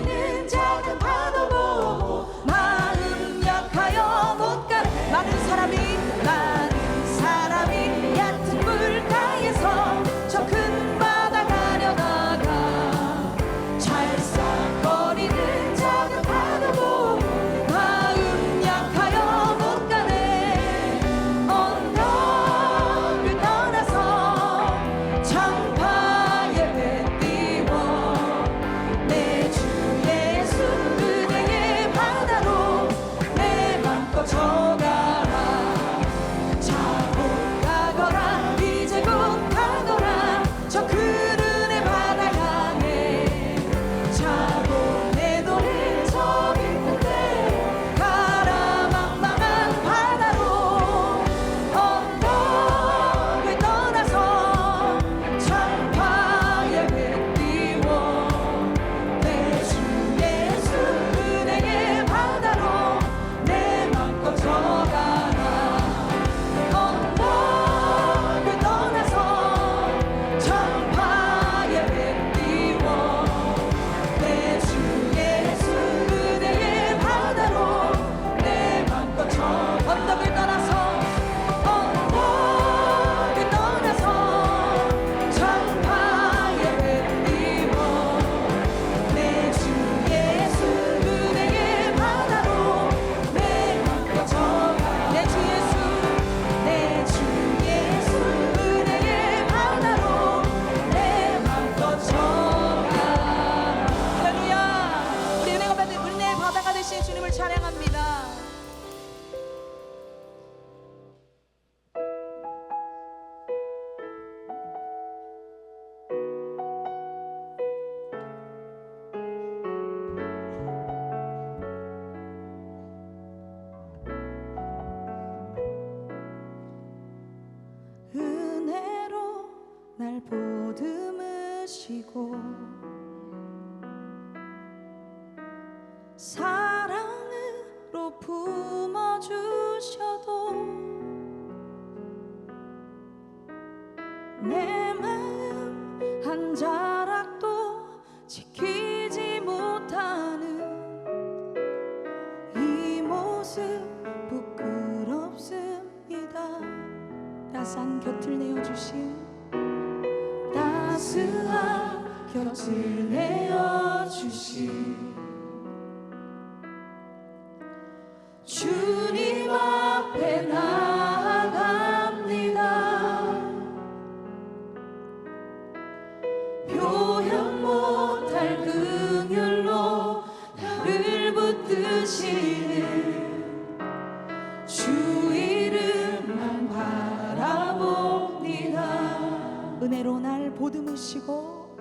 거리는 작은 파도 보고 마음 약하여 못 가네. 많은 사람이 얕은 물가에서 저 큰 바다 가려다가 찰싹거리는 작은 파도 보고 마음 약하여 못 가네. 언덕을 떠나서 창파에 배 띄워 내 주 예수 은혜의 바다로 내 맘껏 져가라. 자고 가거라 이제 곧 가거라 저 큰 은혜 바다 향해. 자고 내 노래 저 깊은 데 가라 망망한 바다로. 언덕을 떠나서 창파에 배 띄워 내 주 예수 은혜의 바다로 내 맘껏 져가라. 언덕을 떠나서 창파에 배 띄워 내 주 예수 은혜의 바다로 내 맘껏 져. 언덕을 떠나서 창파에 배 띄워 내 주 예수 은혜의 바다로 내 맘껏 져가. 내 주 예수 은혜의 바다로 내 맘껏 져가. 할렐루야. 우리 은혜가 받는 은혜의 바다가 되신 주님을 찬양합니다. 은혜로 날 보듬으시고 사랑으로 품어주셔도 내 마음 한 자락도 지키지 못하는 이 모습 부끄럽습니다. 따스한 곁을 내어주신 따스한 곁을 내어주신 주님 앞에 나아갑니다. 표현 못할 긍휼로 나를 붙드시는 주 이름만 바라봅니다. 은혜로 날 보듬으시고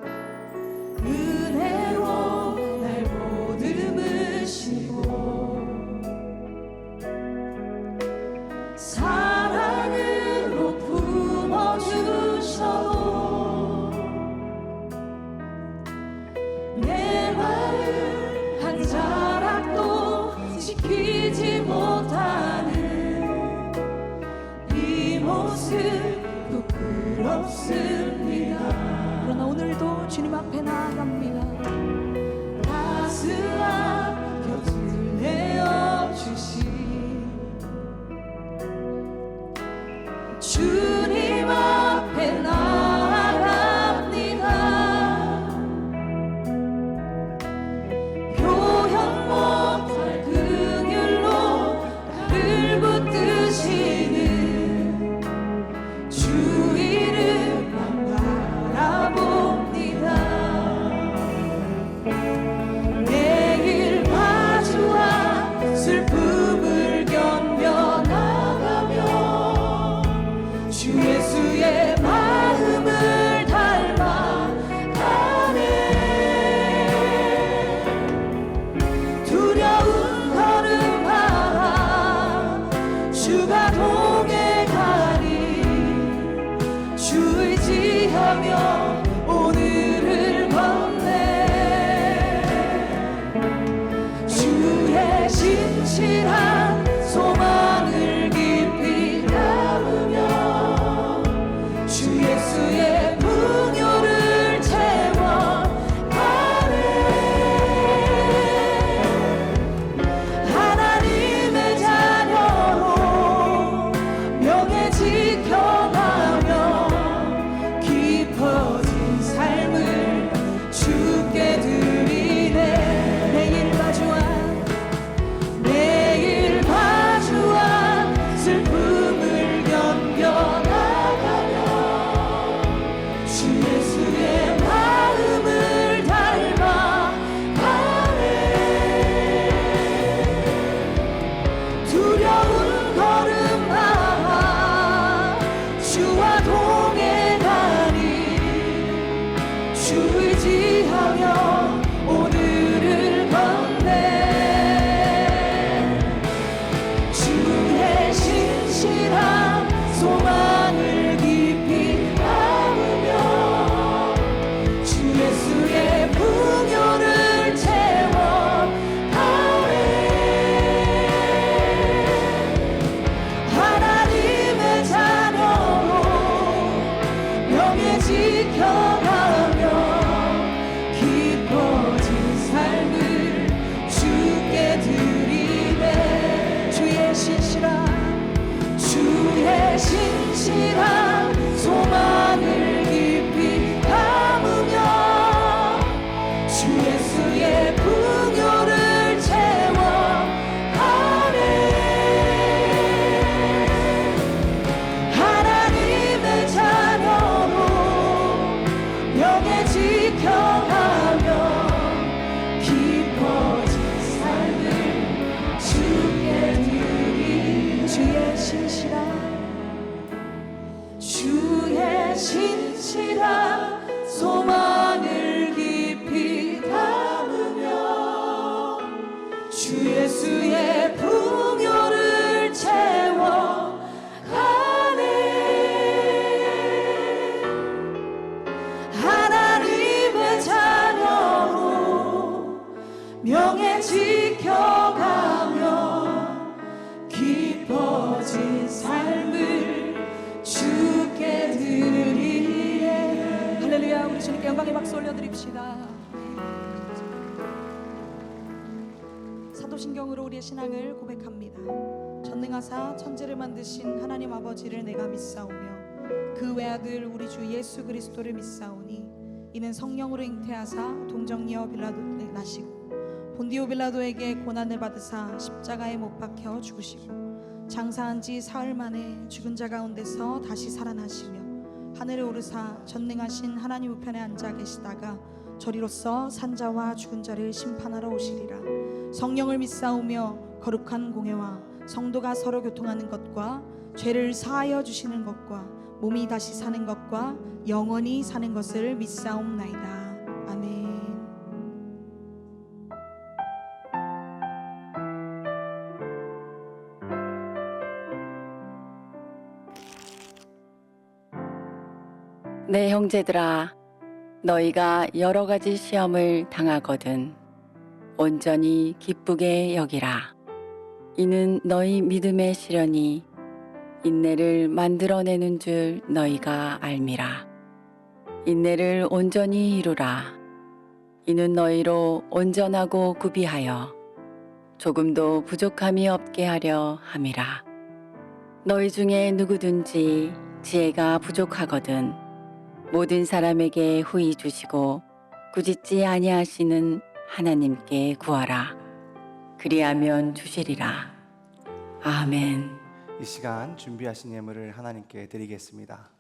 은혜로 날 보듬으시고 사랑으로 품어주셔도 내 마음 한 자락도 지키지 못하는 이 모습 부끄럽습니다. 그러나 오늘도 주님 앞에 나아갑니다. 따스한 곁을 내어주신 주님 앞에 나아갑니다. 표현 못할 긍휼로 나를 붙드시는 주 이름만 바라봅니다. 매일 마주와 슬픔을 견뎌 나가며 주 예수의 마음을 닮아가네. 두려운 걸음하라 주가 동해 가리. 주 의지하며 오늘을 건네. 주의 진실한 소망을 깊이 담으며 주 예수의 풍요를 채워가네. 신실한 주의 신실한 소망을 깊이 담으며 주 예수의 풍요를 채워가네. 하나님의 자녀로 명예 지켜가며 깊어진 삶을 주께 드리. 주의 신실한 소망을 깊이 담으며 주 예수의 풍요를 채워가네. 하나님의 자녀로 명예 지켜가며 깊어진 삶을 주께 드리리에. 할렐루야. 우리 주님께 영광의 박수 올려드립시다. 사도신경으로 우리의 신앙을 고백합니다. 전능하사 천지를 만드신 하나님 아버지를 내가 믿사오며 그 외아들 우리 주 예수 그리스도를 믿사오니 이는 성령으로 잉태하사 동정녀 빌라도에 나시고 본디오 빌라도에게 고난을 받으사 십자가에 못 박혀 죽으시고 장사한 지 사흘 만에 죽은 자 가운데서 다시 살아나시며 하늘에 오르사 전능하신 하나님 우편에 앉아 계시다가 저리로서 산자와 죽은 자를 심판하러 오시리라. 성령을 믿사오며 거룩한 공회와 성도가 서로 교통하는 것과 죄를 사하여 주시는 것과 몸이 다시 사는 것과 영원히 사는 것을 믿사옵나이다. 아멘. 내 형제들아, 너희가 여러 가지 시험을 당하거든 온전히 기쁘게 여기라. 이는 너희 믿음의 시련이 인내를 만들어내는 줄 너희가 알미라. 인내를 온전히 이루라. 이는 너희로 온전하고 구비하여 조금도 부족함이 없게 하려 함이라. 너희 중에 누구든지 지혜가 부족하거든 모든 사람에게 후히 주시고 꾸짖지 아니하시는 하나님께 구하라. 그리하면 주시리라. 아멘. 이 시간 준비하신 예물을 하나님께 드리겠습니다.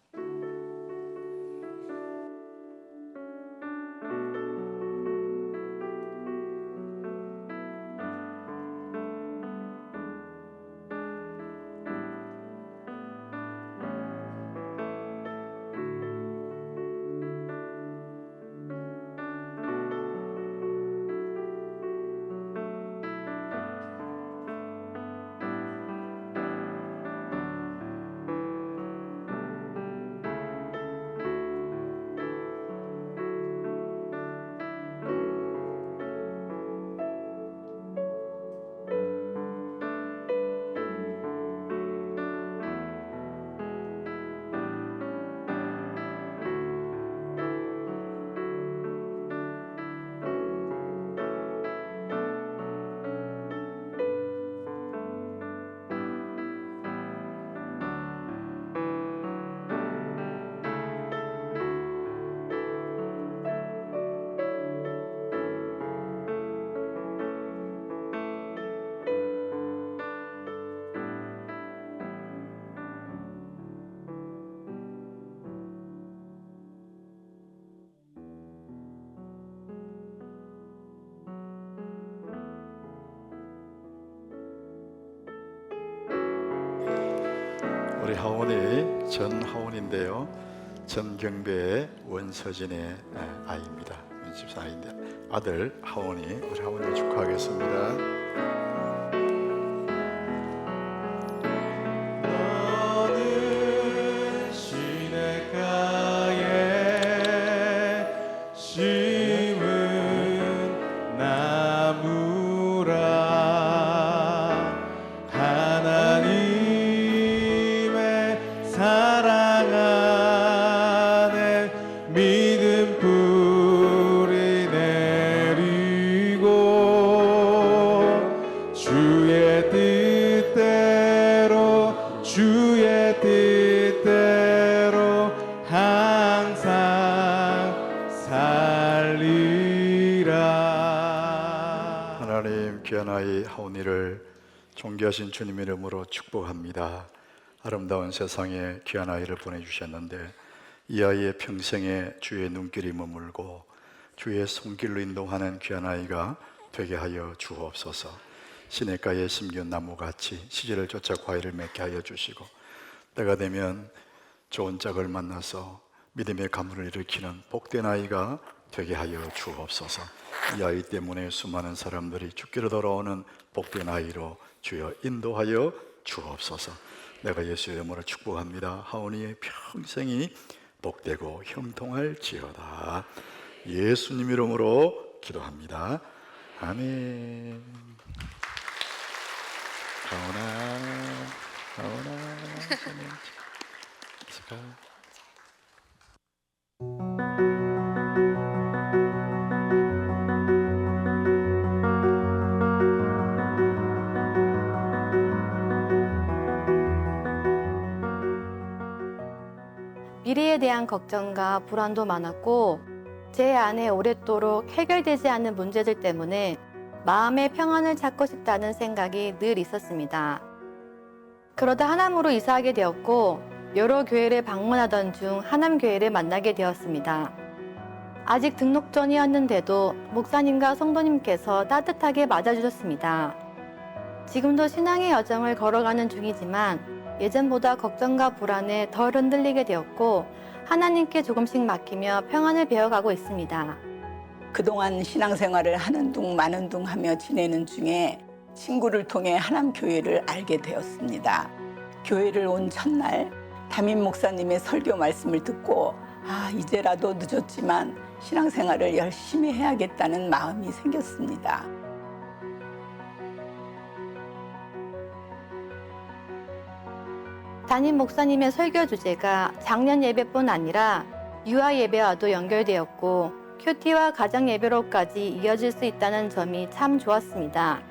우리 하원이 전하원인데요, 전경배의 원서진의 아이입니다. 집사 아이인데 아들 하원이, 우리 하원을 축하하겠습니다. 너는 시냇가에 심은 나무라. 사랑 안에 믿음 뿌리 내리고 하온이를 존귀하신 주님 이름으로 축복합니다. 아름다운 세상에 귀한 아이를 보내주셨는데 이 아이의 평생에 주의 눈길이 머물고 주의 손길로 인도하는 귀한 아이가 되게 하여 주옵소서. 시냇가에 심겨운 나무같이 시절을 쫓아 과일을 맺게 하여 주시고 때가 되면 좋은 짝을 만나서 믿음의 가문을 일으키는 복된 아이가 되게 하여 주옵소서. 이 아이 때문에 수많은 사람들이 죽기로 돌아오는 복된 아이로 주여 인도하여 주옵소서. 내가 예수 이름으로 축복합니다. 하온이의 평생이 복되고 형통할지어다. 예수님 이름으로 기도합니다. 아멘. 하온아. 미래에 대한 걱정과 불안도 많았고 제 안에 오랫도록 해결되지 않는 문제들 때문에 마음의 평안을 찾고 싶다는 생각이 늘 있었습니다. 그러다 하남으로 이사하게 되었고 여러 교회를 방문하던 중 하남교회를 만나게 되었습니다. 아직 등록 전이었는데도 목사님과 성도님께서 따뜻하게 맞아주셨습니다. 지금도 신앙의 여정을 걸어가는 중이지만 예전보다 걱정과 불안에 덜 흔들리게 되었고 하나님께 조금씩 맡기며 평안을 배워가고 있습니다. 그동안 신앙생활을 하는 둥 마는 둥 하며 지내는 중에 친구를 통해 하남교회를 알게 되었습니다. 교회를 온 첫날 담임 목사님의 설교 말씀을 듣고 이제라도 늦었지만 신앙생활을 열심히 해야겠다는 마음이 생겼습니다. 담임 목사님의 설교 주제가 작년 예배뿐 아니라 유아 예배와도 연결되었고 큐티와 가정 예배로까지 이어질 수 있다는 점이 참 좋았습니다.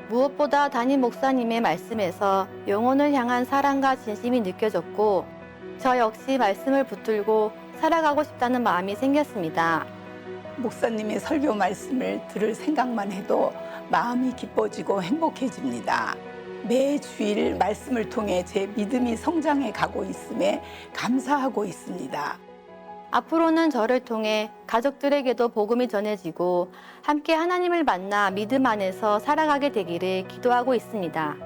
무엇보다 담임 목사님의 말씀에서 영혼을 향한 사랑과 진심이 느껴졌고 저 역시 말씀을 붙들고 살아가고 싶다는 마음이 생겼습니다. 목사님의 설교 말씀을 들을 생각만 해도 마음이 기뻐지고 행복해집니다. 매 주일 말씀을 통해 제 믿음이 성장해 가고 있음에 감사하고 있습니다. 앞으로는 저를 통해 가족들에게도 복음이 전해지고 함께 하나님을 만나 믿음 안에서 살아가게 되기를 기도하고 있습니다.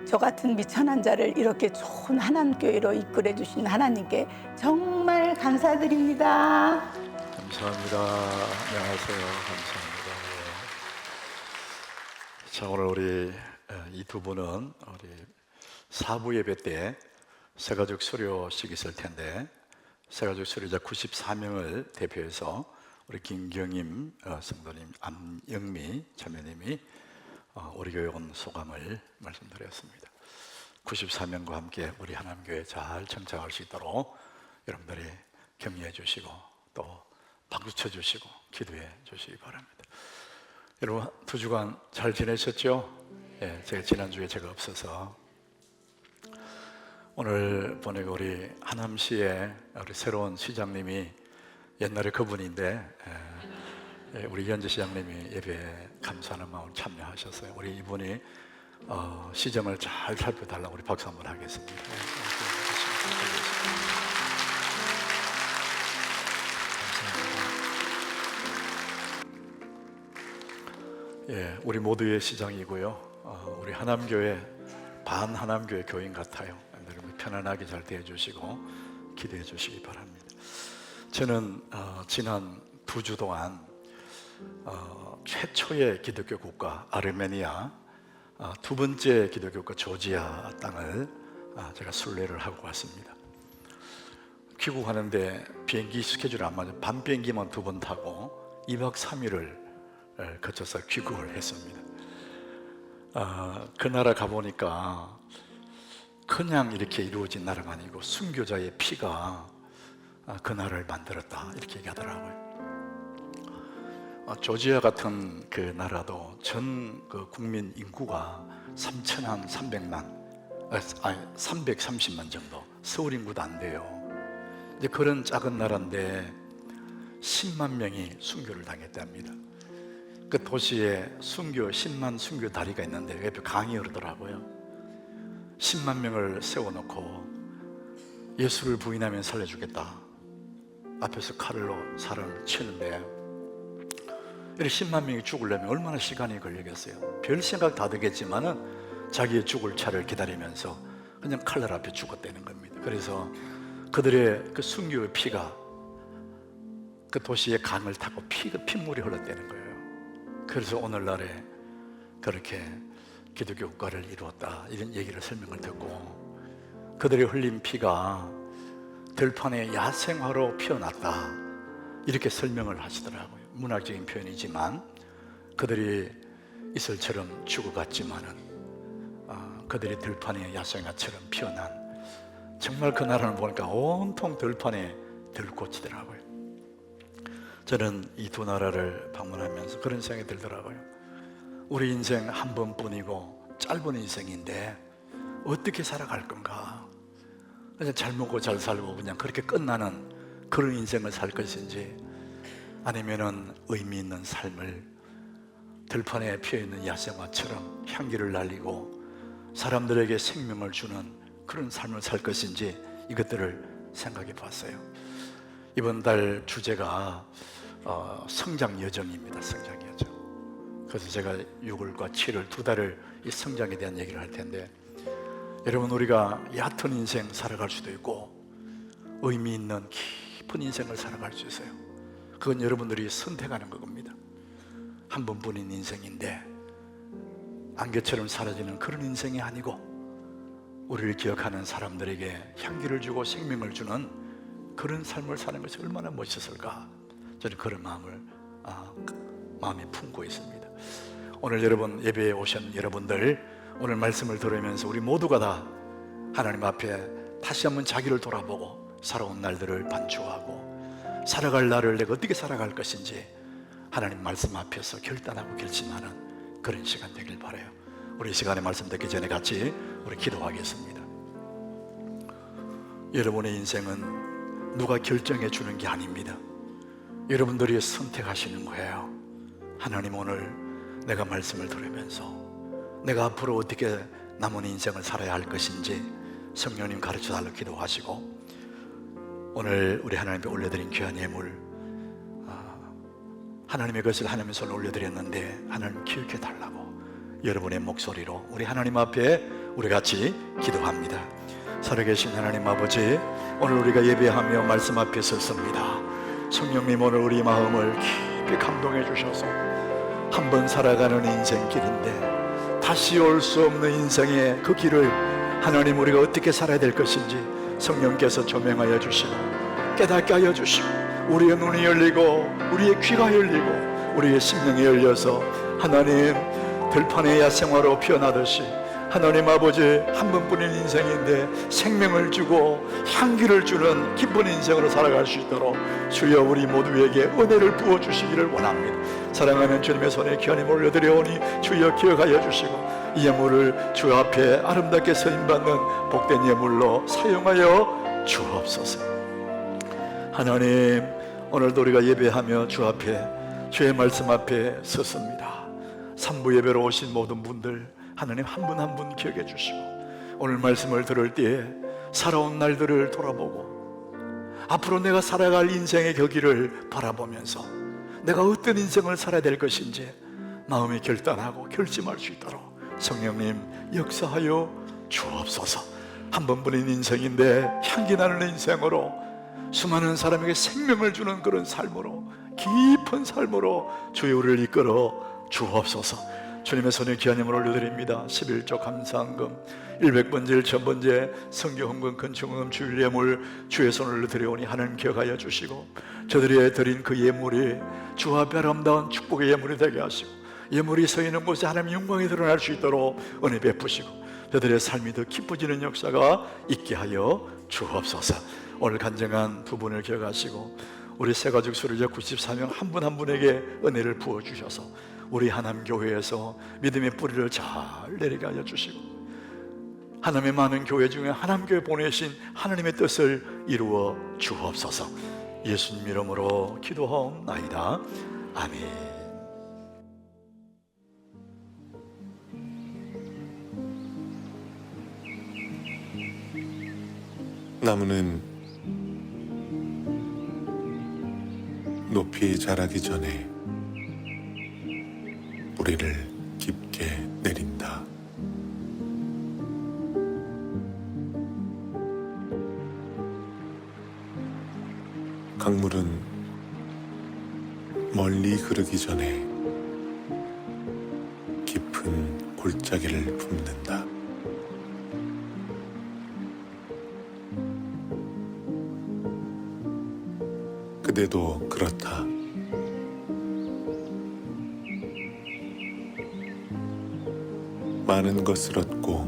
저 같은 미천한 자를 이렇게 좋은 하남교회로 이끌어 주신 하나님께 정말 감사드립니다. 감사합니다. 안녕하세요. 감사합니다. 자, 오늘 우리 이 두 분은 우리 사부 예배 때 새가족 수료식 있을 텐데 새가족 수료자 94명을 대표해서 우리 김경임 성도님, 안영미 자매님이 우리 교회 온 소감을 말씀드렸습니다. 94명과 함께 우리 하남교회 잘 정착할 수 있도록 여러분들이 격려해 주시고 또 박수 쳐 주시고 기도해 주시기 바랍니다. 여러분 두 주간 잘 지내셨죠? 예, 제가 지난주에 제가 없어서 오늘 보내고 우리 하남시의 우리 새로운 시장님이 옛날에 그분인데 우리 연재 시장님이 예배에 감사하는 마음 참여하셨어요. 우리 이분이 시정을 잘 살펴달라고 우리 박수 한번 하겠습니다. 예, 우리 모두의 시장이고요. 우리 하남교회 반 하남교회 교인 같아요. 여러분 편안하게 잘 대해주시고 기대해 주시기 바랍니다. 저는 지난 2주 동안 최초의 기독교 국가 아르메니아, 두 번째 기독교 국가 조지아 땅을 제가 순례를 하고 왔습니다. 귀국하는데 비행기 스케줄이 안 맞아 밤 비행기만 2번 타고 2박 3일을 거쳐서 귀국을 했습니다. 그 나라 가보니까 그냥 이렇게 이루어진 나라가 아니고 순교자의 피가 그 나라를 만들었다 이렇게 얘기하더라고요. 조지아 같은 그 나라도 전 그 국민 인구가 330만 정도, 서울 인구도 안 돼요. 이제 그런 작은 나라인데 10만 명이 순교를 당했답니다. 그 도시에 순교 10만 순교 다리가 있는데 옆에 강이 흐르더라고요. 10만 명을 세워놓고 예수를 부인하면 살려주겠다 앞에서 칼로 사람을 치는데, 이렇게 10만 명이 죽으려면 얼마나 시간이 걸리겠어요? 별 생각 다 되겠지만은 자기의 죽을 차를 기다리면서 그냥 칼날 앞에 죽었다는 겁니다. 그래서 그들의 그 순교의 피가 그 도시의 강을 타고 핏물이 흘렀다는 거예요. 그래서 오늘날에 그렇게 기독교 국가를 이루었다, 이런 얘기를 설명을 듣고, 그들의 흘린 피가 들판에 야생화로 피어났다, 이렇게 설명을 하시더라고요. 문학적인 표현이지만 그들이 이슬처럼 죽어갔지만은 그들이 들판에 야생화처럼 피어난, 정말 그 나라를 보니까 온통 들판에 들꽃이더라고요. 저는 이 두 나라를 방문하면서 그런 생각이 들더라고요. 우리 인생 한 번뿐이고 짧은 인생인데 어떻게 살아갈 건가? 그냥 잘 먹고 잘 살고 그냥 그렇게 끝나는 그런 인생을 살 것인지, 아니면은 의미 있는 삶을 들판에 피어있는 야생화처럼 향기를 날리고 사람들에게 생명을 주는 그런 삶을 살 것인지, 이것들을 생각해 봤어요. 이번 달 주제가 성장 여정입니다. 성장 여정. 그래서 제가 6월과 7월 두 달을 이 성장에 대한 얘기를 할 텐데, 여러분, 우리가 얕은 인생 살아갈 수도 있고 의미 있는 깊은 인생을 살아갈 수 있어요. 그건 여러분들이 선택하는 겁니다. 한 번뿐인 인생인데 안개처럼 사라지는 그런 인생이 아니고, 우리를 기억하는 사람들에게 향기를 주고 생명을 주는 그런 삶을 사는 것이 얼마나 멋있었을까, 저는 그런 마음에 품고 있습니다. 오늘 여러분, 예배에 오신 여러분들, 오늘 말씀을 들으면서 우리 모두가 다 하나님 앞에 다시 한번 자기를 돌아보고 살아온 날들을 반추하고 살아갈 날을 내가 어떻게 살아갈 것인지 하나님 말씀 앞에서 결단하고 결심하는 그런 시간 되길 바라요. 우리 이 시간에 말씀 듣기 전에 같이 우리 기도하겠습니다. 여러분의 인생은 누가 결정해 주는 게 아닙니다. 여러분들이 선택하시는 거예요. 하나님, 오늘 내가 말씀을 들으면서 내가 앞으로 어떻게 남은 인생을 살아야 할 것인지 성령님 가르쳐 달라고 기도하시고, 오늘 우리 하나님 앞에 올려드린 귀한 예물, 하나님의 것을 하나님의 손에 올려드렸는데 하나님 기억해 달라고 여러분의 목소리로 우리 하나님 앞에 우리 같이 기도합니다. 살아계신 하나님 아버지, 오늘 우리가 예배하며 말씀 앞에 섰습니다. 성령님, 오늘 우리 마음을 깊이 감동해 주셔서 한 번 살아가는 인생길인데 다시 올 수 없는 인생의 그 길을 하나님, 우리가 어떻게 살아야 될 것인지 성령께서 조명하여 주시고 깨닫게 하여 주시고, 우리의 눈이 열리고 우리의 귀가 열리고 우리의 심령이 열려서 하나님, 들판의 야생화로 피어나듯이 하나님 아버지, 한 번뿐인 인생인데 생명을 주고 향기를 주는 기쁜 인생으로 살아갈 수 있도록 주여 우리 모두에게 은혜를 부어주시기를 원합니다. 사랑하는 주님의 손에 귀한 힘을 올려드려오니 주여 기억하여 주시고 이 예물을 주 앞에 아름답게 쓰임받는 복된 예물로 사용하여 주옵소서. 하나님, 오늘도 우리가 예배하며 주 앞에 주의 말씀 앞에 섰습니다. 3부 예배로 오신 모든 분들 하나님 한 분 한 분 기억해 주시고, 오늘 말씀을 들을 때에 살아온 날들을 돌아보고 앞으로 내가 살아갈 인생의 격의를 바라보면서 내가 어떤 인생을 살아야 될 것인지 마음에 결단하고 결심할 수 있도록 성령님 역사하여 주옵소서. 한 번뿐인 인생인데 향기 나는 인생으로 수많은 사람에게 생명을 주는 그런 삶으로, 깊은 삶으로 주여 우리를 이끌어 주옵소서. 주님의 손에 귀한 힘을 올려드립니다. 11조 감사헌금 100번째 1000번째 성교헌금 건축헌금 주일 예물 주의 손을 올려드리오니 하나님 기억하여 주시고, 저들이 드린 그 예물이 주 앞에 아름다운 축복의 예물이 되게 하시고 예물이 서 있는 곳에 하나님의 영광이 드러날 수 있도록 은혜 베푸시고 저들의 삶이 더 깊어지는 역사가 있게 하여 주옵소서. 오늘 간증한 두 분을 기억하시고 우리 새가족 수료자 94명 한 분 한 분에게 은혜를 부어주셔서 우리 하남교회에서 믿음의 뿌리를 잘 내리게 하여 주시고 하나님의 많은 교회 중에 하남교회 보내신 하나님의 뜻을 이루어 주옵소서. 예수님 이름으로 기도하옵나이다. 아멘. 나무는 높이 자라기 전에 뿌리를 깊게 내린다. 강물은 멀리 흐르기 전에 깊은 골짜기를 굽는다. 그대도 그렇다. 많은 것을 얻고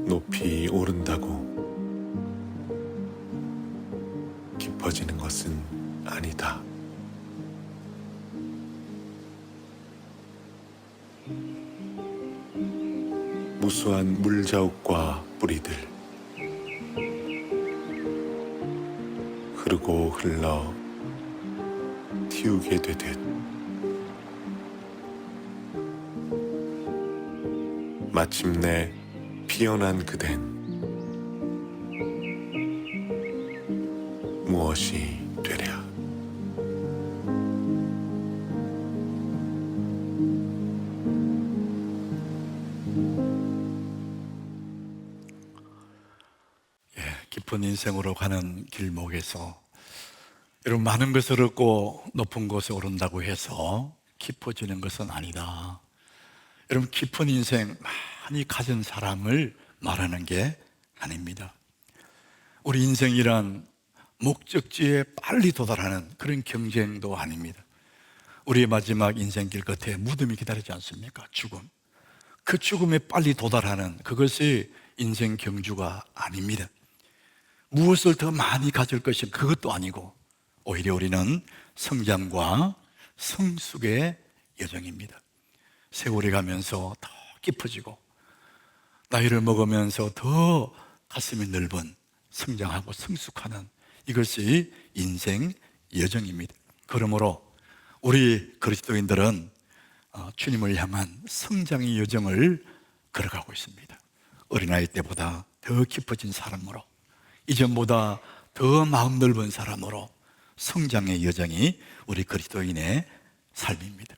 높이 오른다고 깊어지는 것은 아니다. 무수한 물자욱과 뿌리들, 흐르고 흘러 틔우게 되듯 마침내 피어난 그댄 무엇이 되랴. 깊은 인생으로 가는 길목에서 여러분, 많은 것을 얻고 높은 곳에 오른다고 해서 깊어지는 것은 아니다. 여러분, 깊은 인생 많이 가진 사람을 말하는 게 아닙니다. 우리 인생이란 목적지에 빨리 도달하는 그런 경쟁도 아닙니다. 우리의 마지막 인생길 끝에 무덤이 기다리지 않습니까? 죽음. 그 죽음에 빨리 도달하는 그것이 인생 경주가 아닙니다. 무엇을 더 많이 가질 것이 그것도 아니고 오히려 우리는 성장과 성숙의 여정입니다. 세월이 가면서 더 깊어지고 나이를 먹으면서 더 가슴이 넓은 성장하고 성숙하는 이것이 인생 여정입니다. 그러므로 우리 그리스도인들은 주님을 향한 성장의 여정을 걸어가고 있습니다. 어린아이 때보다 더 깊어진 사람으로, 이전보다 더 마음 넓은 사람으로 성장의 여정이 우리 그리스도인의 삶입니다.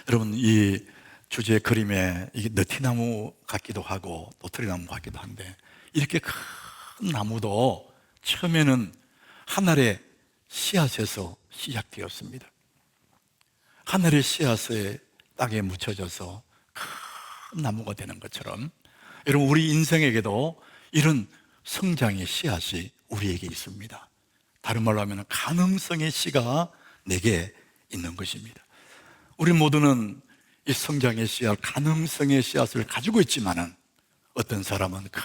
여러분, 이 주제 그림에 이게 너티나무 같기도 하고 도토리나무 같기도 한데, 이렇게 큰 나무도 처음에는 하늘의 씨앗에서 시작되었습니다. 하늘의 씨앗에 땅에 묻혀져서 큰 나무가 되는 것처럼 여러분, 우리 인생에게도 이런 성장의 씨앗이 우리에게 있습니다. 다른 말로 하면 가능성의 씨가 내게 있는 것입니다. 우리 모두는 이 성장의 씨앗, 가능성의 씨앗을 가지고 있지만은 어떤 사람은 큰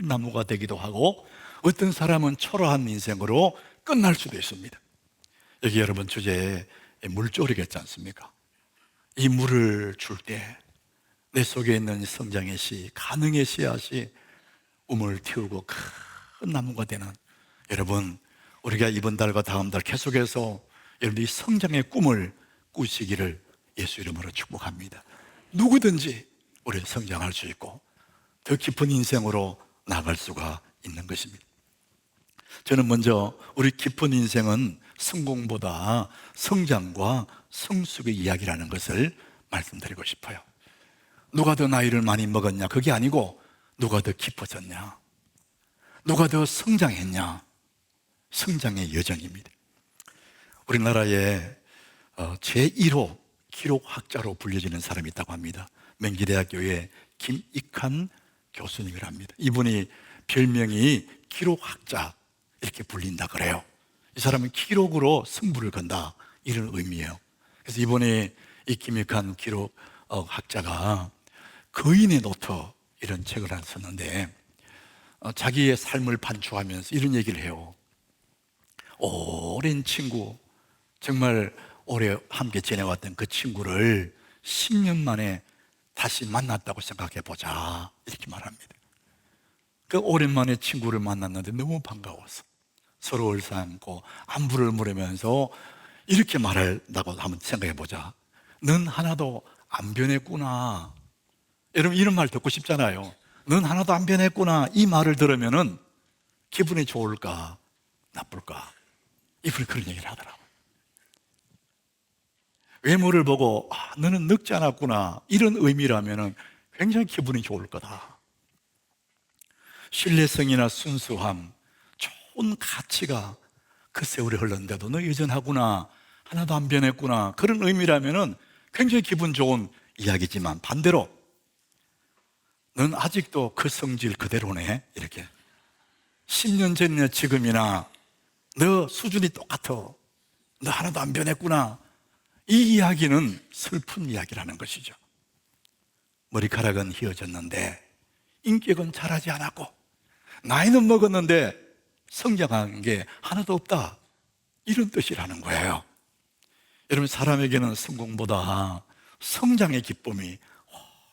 나무가 되기도 하고 어떤 사람은 초라한 인생으로 끝날 수도 있습니다. 여기 여러분 주제에 물조리겠지 않습니까? 이 물을 줄 때 내 속에 있는 성장의 씨, 가능의 씨앗이 우물 틔우고 큰 나무가 되는, 여러분, 우리가 이번 달과 다음 달 계속해서 여러분이 성장의 꿈을 꾸시기를 예수 이름으로 축복합니다. 누구든지 우리는 성장할 수 있고 더 깊은 인생으로 나갈 수가 있는 것입니다. 저는 먼저 우리 깊은 인생은 성공보다 성장과 성숙의 이야기라는 것을 말씀드리고 싶어요. 누가 더 나이를 많이 먹었냐, 그게 아니고 누가 더 깊어졌냐, 누가 더 성장했냐, 성장의 여정입니다. 우리나라에 제1호 기록학자로 불려지는 사람이 있다고 합니다. 명지대학교의 김익한 교수님이랍니다. 이분이 별명이 기록학자 이렇게 불린다 그래요. 이 사람은 기록으로 승부를 건다, 이런 의미예요. 그래서 이번에 이 김익한 기록학자가 거인의 노트 이런 책을 하나 썼는데 자기의 삶을 반추하면서 이런 얘기를 해요. 오랜 친구, 정말 오래 함께 지내왔던 그 친구를 10년 만에 다시 만났다고 생각해 보자, 이렇게 말합니다. 그 오랜만에 친구를 만났는데 너무 반가워서 서로 얼싸안고 안부를 물으면서 이렇게 말한다고 한번 생각해 보자. 넌 하나도 안 변했구나. 여러분, 이런 말 듣고 싶잖아요. 넌 하나도 안 변했구나 이 말을 들으면은 기분이 좋을까 나쁠까? 이분이 그런 얘기를 하더라고요. 외모를 보고 너는 늙지 않았구나 이런 의미라면은 굉장히 기분이 좋을 거다. 신뢰성이나 순수함, 좋은 가치가 그 세월이 흘렀는데도 너 여전하구나, 하나도 안 변했구나 그런 의미라면은 굉장히 기분 좋은 이야기지만, 반대로 넌 아직도 그 성질 그대로네, 이렇게 10년 전이나 지금이나 너 수준이 똑같아, 너 하나도 안 변했구나, 이 이야기는 슬픈 이야기라는 것이죠. 머리카락은 휘어졌는데 인격은 자라지 않았고 나이는 먹었는데 성장한 게 하나도 없다, 이런 뜻이라는 거예요. 여러분, 사람에게는 성공보다 성장의 기쁨이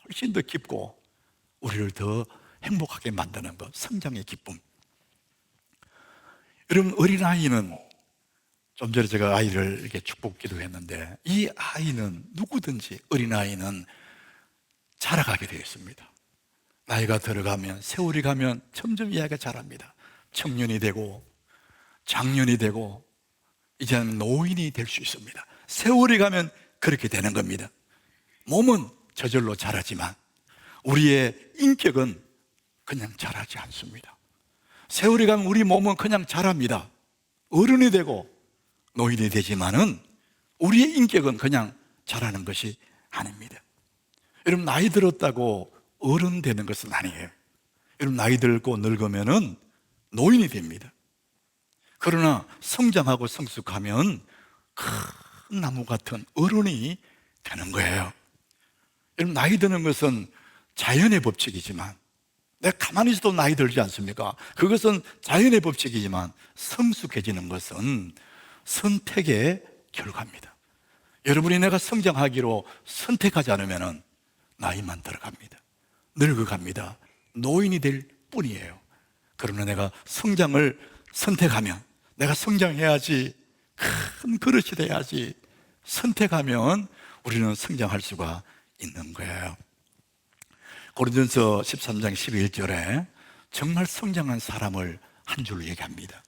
훨씬 더 깊고 우리를 더 행복하게 만드는 것, 성장의 기쁨. 여러분, 어린아이는, 좀 전에 제가 아이를 이렇게 축복 기도했는데, 이 아이는 누구든지 어린아이는 자라가게 되어 있습니다. 나이가 들어가면, 세월이 가면 점점 이 아이가 자랍니다. 청년이 되고 장년이 되고 이제는 노인이 될 수 있습니다. 세월이 가면 그렇게 되는 겁니다. 몸은 저절로 자라지만 우리의 인격은 그냥 자라지 않습니다. 세월이 가면 우리 몸은 그냥 자랍니다. 어른이 되고 노인이 되지만은 우리의 인격은 그냥 자라는 것이 아닙니다. 여러분, 나이 들었다고 어른 되는 것은 아니에요. 여러분, 나이 들고 늙으면은 노인이 됩니다. 그러나 성장하고 성숙하면 큰 나무 같은 어른이 되는 거예요. 여러분, 나이 드는 것은 자연의 법칙이지만, 내가 가만히 있어도 나이 들지 않습니까? 그것은 자연의 법칙이지만 성숙해지는 것은 선택의 결과입니다. 여러분이 내가 성장하기로 선택하지 않으면 나이만 들어갑니다. 늙어갑니다. 노인이 될 뿐이에요. 그러나 내가 성장을 선택하면, 내가 성장해야지, 큰 그릇이 돼야지 선택하면 우리는 성장할 수가 있는 거예요. 고린도전서 13장 11절에 정말 성장한 사람을 한 줄로 얘기합니다.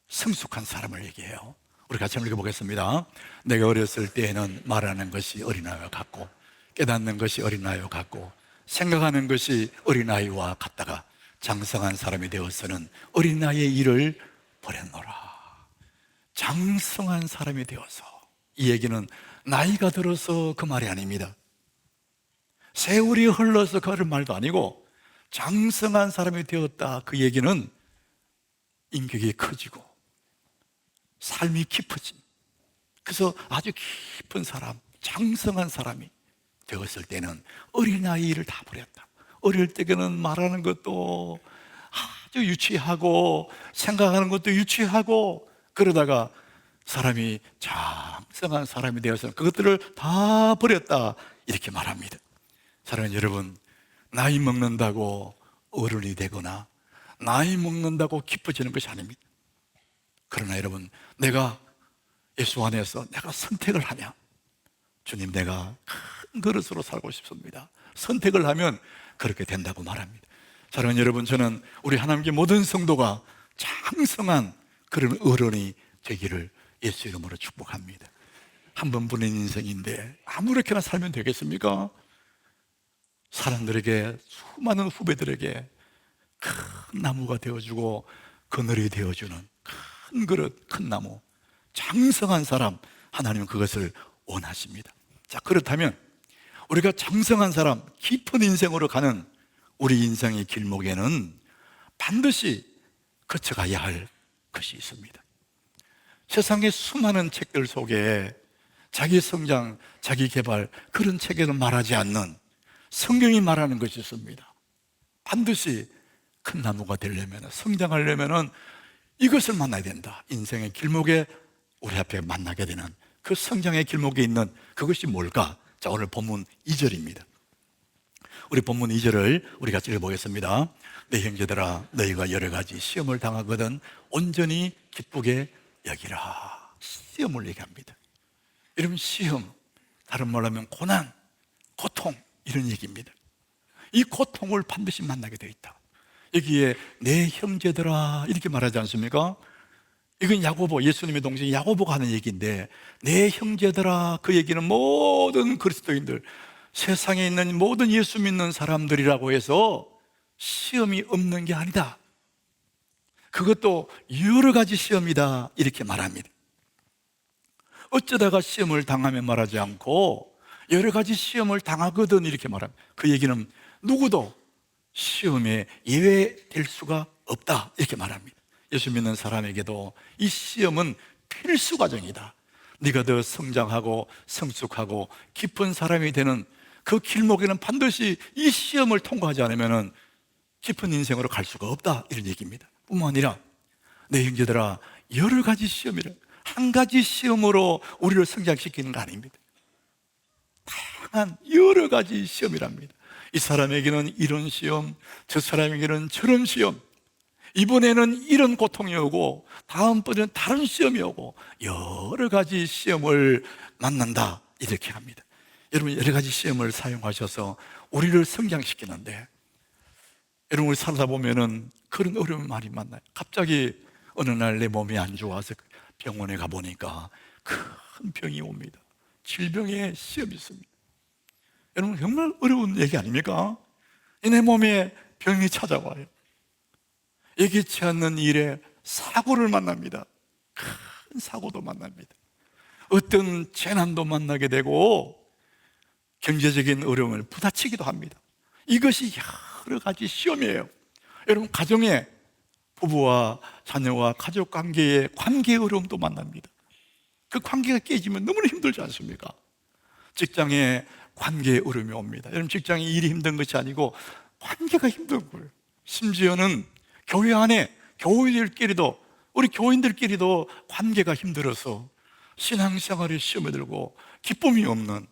성숙한 사람을 얘기해요. 우리 같이 한번 읽어보겠습니다. 내가 어렸을 때에는 말하는 것이 어린아이와 같고 깨닫는 것이 어린아이와 같고 생각하는 것이 어린아이와 같다가 장성한 사람이 되어서는 어린아이의 일을 버렸노라. 장성한 사람이 되어서, 이 얘기는 나이가 들어서 그 말이 아닙니다. 세월이 흘러서 그런 말도 아니고 장성한 사람이 되었다, 그 얘기는 인격이 커지고 삶이 깊어진, 그래서 아주 깊은 사람, 장성한 사람이 되었을 때는 어린아이를 다 버렸다. 어릴 때는 말하는 것도 아주 유치하고 생각하는 것도 유치하고 그러다가 사람이 장성한 사람이 되어서 그것들을 다 버렸다, 이렇게 말합니다. 사랑하는 여러분, 나이 먹는다고 어른이 되거나 나이 먹는다고 깊어지는 것이 아닙니다. 그러나 여러분, 내가 예수 안에서 내가 선택을 하면, 주님, 내가 큰 그릇으로 살고 싶습니다, 선택을 하면 그렇게 된다고 말합니다. 사랑하는 여러분, 저는 우리 하나님께 모든 성도가 장성한 그런 어른이 되기를 예수 이름으로 축복합니다. 한 번뿐인 인생인데 아무렇게나 살면 되겠습니까? 사람들에게, 수많은 후배들에게 큰 나무가 되어주고 그늘이 되어주는 큰 그릇, 큰 나무, 장성한 사람, 하나님은 그것을 원하십니다. 자, 그렇다면 우리가 장성한 사람, 깊은 인생으로 가는 우리 인생의 길목에는 반드시 거쳐가야 할 것이 있습니다. 세상의 수많은 책들 속에 자기 성장, 자기 개발, 그런 책에는 말하지 않는 성경이 말하는 것이 있습니다. 반드시 큰 나무가 되려면, 성장하려면 이것을 만나야 된다. 인생의 길목에 우리 앞에 만나게 되는 그 성장의 길목에 있는 그것이 뭘까? 자, 오늘 본문 2절입니다. 우리 본문 2절을 우리 같이 읽어보겠습니다. 내 형제들아, 너희가 여러 가지 시험을 당하거든 온전히 기쁘게 여기라. 시험을 얘기합니다. 여러분, 시험, 다른 말로 하면 고난, 고통, 이런 얘기입니다. 이 고통을 반드시 만나게 되어 있다. 여기에 내 형제들아 이렇게 말하지 않습니까? 이건 야고보, 예수님의 동생 야고보가 하는 얘기인데, 내 형제들아, 그 얘기는 모든 그리스도인들, 세상에 있는 모든 예수 믿는 사람들이라고 해서 시험이 없는 게 아니다. 그것도 여러 가지 시험이다 이렇게 말합니다. 어쩌다가 시험을 당하면 말하지 않고 여러 가지 시험을 당하거든 이렇게 말합니다. 그 얘기는 누구도 시험에 예외될 수가 없다 이렇게 말합니다. 예수 믿는 사람에게도 이 시험은 필수 과정이다. 네가 더 성장하고 성숙하고 깊은 사람이 되는 그 길목에는 반드시 이 시험을 통과하지 않으면 깊은 인생으로 갈 수가 없다 이런 얘기입니다. 뿐만 아니라 내 형제들아, 여러 가지 시험이라, 한 가지 시험으로 우리를 성장시키는 거 아닙니다. 다양한 여러 가지 시험이랍니다. 이 사람에게는 이런 시험, 저 사람에게는 저런 시험, 이번에는 이런 고통이 오고 다음번에는 다른 시험이 오고 여러 가지 시험을 만난다 이렇게 합니다. 여러분, 여러 가지 시험을 사용하셔서 우리를 성장시키는데, 여러분, 우리 살다 보면은 그런 어려움을 많이 만나요. 갑자기 어느 날 내 몸이 안 좋아서 병원에 가보니까 큰 병이 옵니다. 질병의 시험이 있습니다. 여러분, 정말 어려운 얘기 아닙니까? 내 몸에 병이 찾아와요. 예기치 않는 일에 사고를 만납니다. 큰 사고도 만납니다. 어떤 재난도 만나게 되고 경제적인 어려움을 부딪히기도 합니다. 이것이 여러 가지 시험이에요. 여러분, 가정에 부부와 자녀와 가족 관계에 관계 어려움도 만납니다. 그 관계가 깨지면 너무나 힘들지 않습니까? 직장에 관계 어려움이 옵니다. 여러분, 직장에 일이 힘든 것이 아니고 관계가 힘든 거예요. 심지어는 교회 안에 교회들끼리도, 우리 교인들끼리도 관계가 힘들어서 신앙생활에 시험에 들고 기쁨이 없는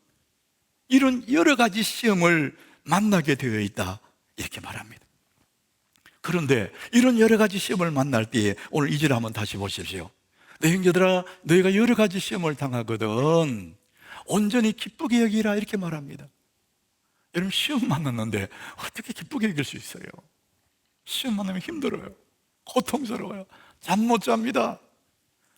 이런 여러 가지 시험을 만나게 되어 있다 이렇게 말합니다. 그런데 이런 여러 가지 시험을 만날 때에 오늘 2절 한번 다시 보십시오. 내 형제들아, 너희가 여러 가지 시험을 당하거든 온전히 기쁘게 여기라 이렇게 말합니다. 여러분, 시험 만났는데 어떻게 기쁘게 여길 수 있어요? 시험 만나면 힘들어요. 고통스러워요. 잠 못 잡니다.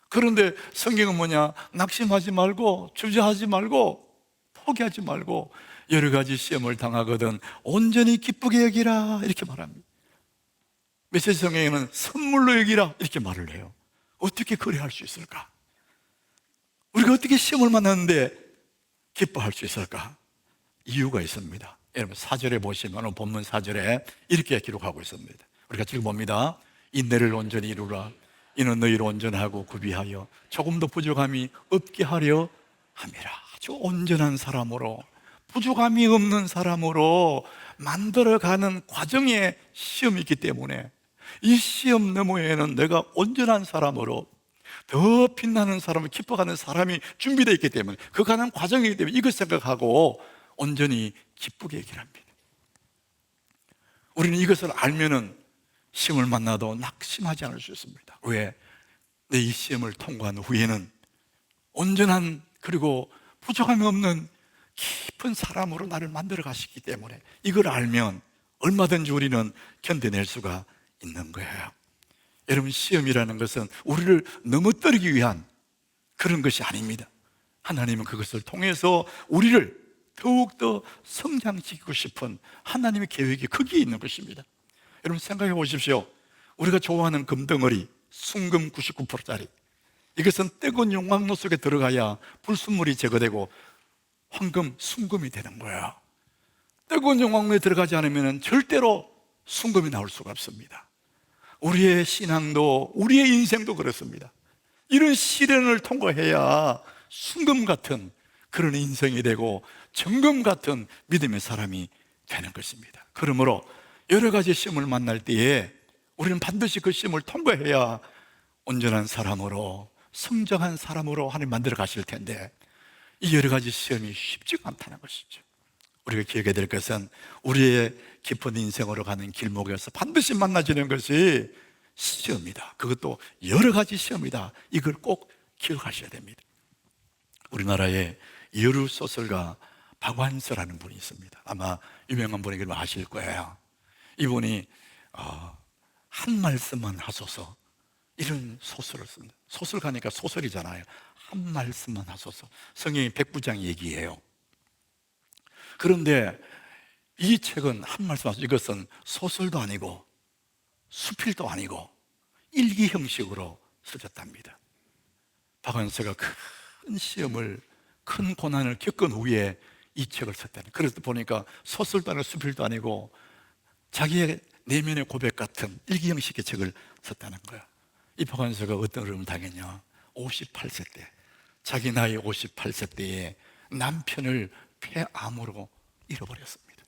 그런데 성경은 뭐냐? 낙심하지 말고, 주저하지 말고, 포기하지 말고 여러 가지 시험을 당하거든 온전히 기쁘게 여기라 이렇게 말합니다. 메시지 성경에는 선물로 여기라 이렇게 말을 해요. 어떻게 그래 할 수 있을까? 우리가 어떻게 시험을 만났는데 기뻐할 수 있을까? 이유가 있습니다. 여러분, 4절에 보시면 본문 4절에 이렇게 기록하고 있습니다. 우리가 지금 봅니다. 인내를 온전히 이루라. 이는 너희를 온전하고 구비하여 조금도 부족함이 없게 하려 함이라. 아주 온전한 사람으로, 부족함이 없는 사람으로 만들어가는 과정에 시험이 있기 때문에 이 시험 너머에는 내가 온전한 사람으로 더 빛나는 사람을 기뻐하는 사람이 준비되어 있기 때문에, 그 가는 과정이기 때문에 이것 생각하고 온전히 기쁘게 얘기를 합니다. 우리는 이것을 알면은 시험을 만나도 낙심하지 않을 수 있습니다. 왜? 내 이 시험을 통과한 후에는 온전한, 그리고 부족함이 없는 깊은 사람으로 나를 만들어 가시기 때문에 이걸 알면 얼마든지 우리는 견뎌낼 수가 있는 거예요. 여러분, 시험이라는 것은 우리를 넘어뜨리기 위한 그런 것이 아닙니다. 하나님은 그것을 통해서 우리를 더욱더 성장시키고 싶은 하나님의 계획이 거기에 있는 것입니다. 여러분, 생각해 보십시오. 우리가 좋아하는 금덩어리, 순금 99%짜리, 이것은 뜨거운 용광로 속에 들어가야 불순물이 제거되고 황금, 순금이 되는 거예요. 뜨거운 용광로에 들어가지 않으면 절대로 순금이 나올 수가 없습니다. 우리의 신앙도, 우리의 인생도 그렇습니다. 이런 시련을 통과해야 순금 같은 그런 인생이 되고 정금 같은 믿음의 사람이 되는 것입니다. 그러므로 여러 가지 시험을 만날 때에 우리는 반드시 그 시험을 통과해야 온전한 사람으로, 성장한 사람으로 하나님 만들어 가실 텐데, 이 여러 가지 시험이 쉽지가 않다는 것이죠. 우리가 기억해야 될 것은 우리의 깊은 인생으로 가는 길목에서 반드시 만나지는 것이 시험이다. 그것도 여러 가지 시험이다. 이걸 꼭 기억하셔야 됩니다. 우리나라의 여류 소설가 박완서라는 분이 있습니다. 아마 유명한 분이기를 아실 거예요. 이분이 한 말씀만 하소서 이런 소설을 쓴다. 소설가니까 소설이잖아요. 한 말씀만 하소서. 성경이 백부장 얘기예요. 그런데 이 책은 한 말씀 하소서. 이것은 소설도 아니고 수필도 아니고 일기 형식으로 써졌답니다. 박완서가 큰 시험을, 큰 고난을 겪은 후에 이 책을 썼다는. 그래서 보니까 소설도 아니고 수필도 아니고 자기의 내면의 고백 같은 일기 형식의 책을 썼다는 거야. 이 박완서가 어떤 어려움을 당했냐? 58세 때, 자기 나이 58세 때에 남편을 폐암으로 잃어버렸습니다.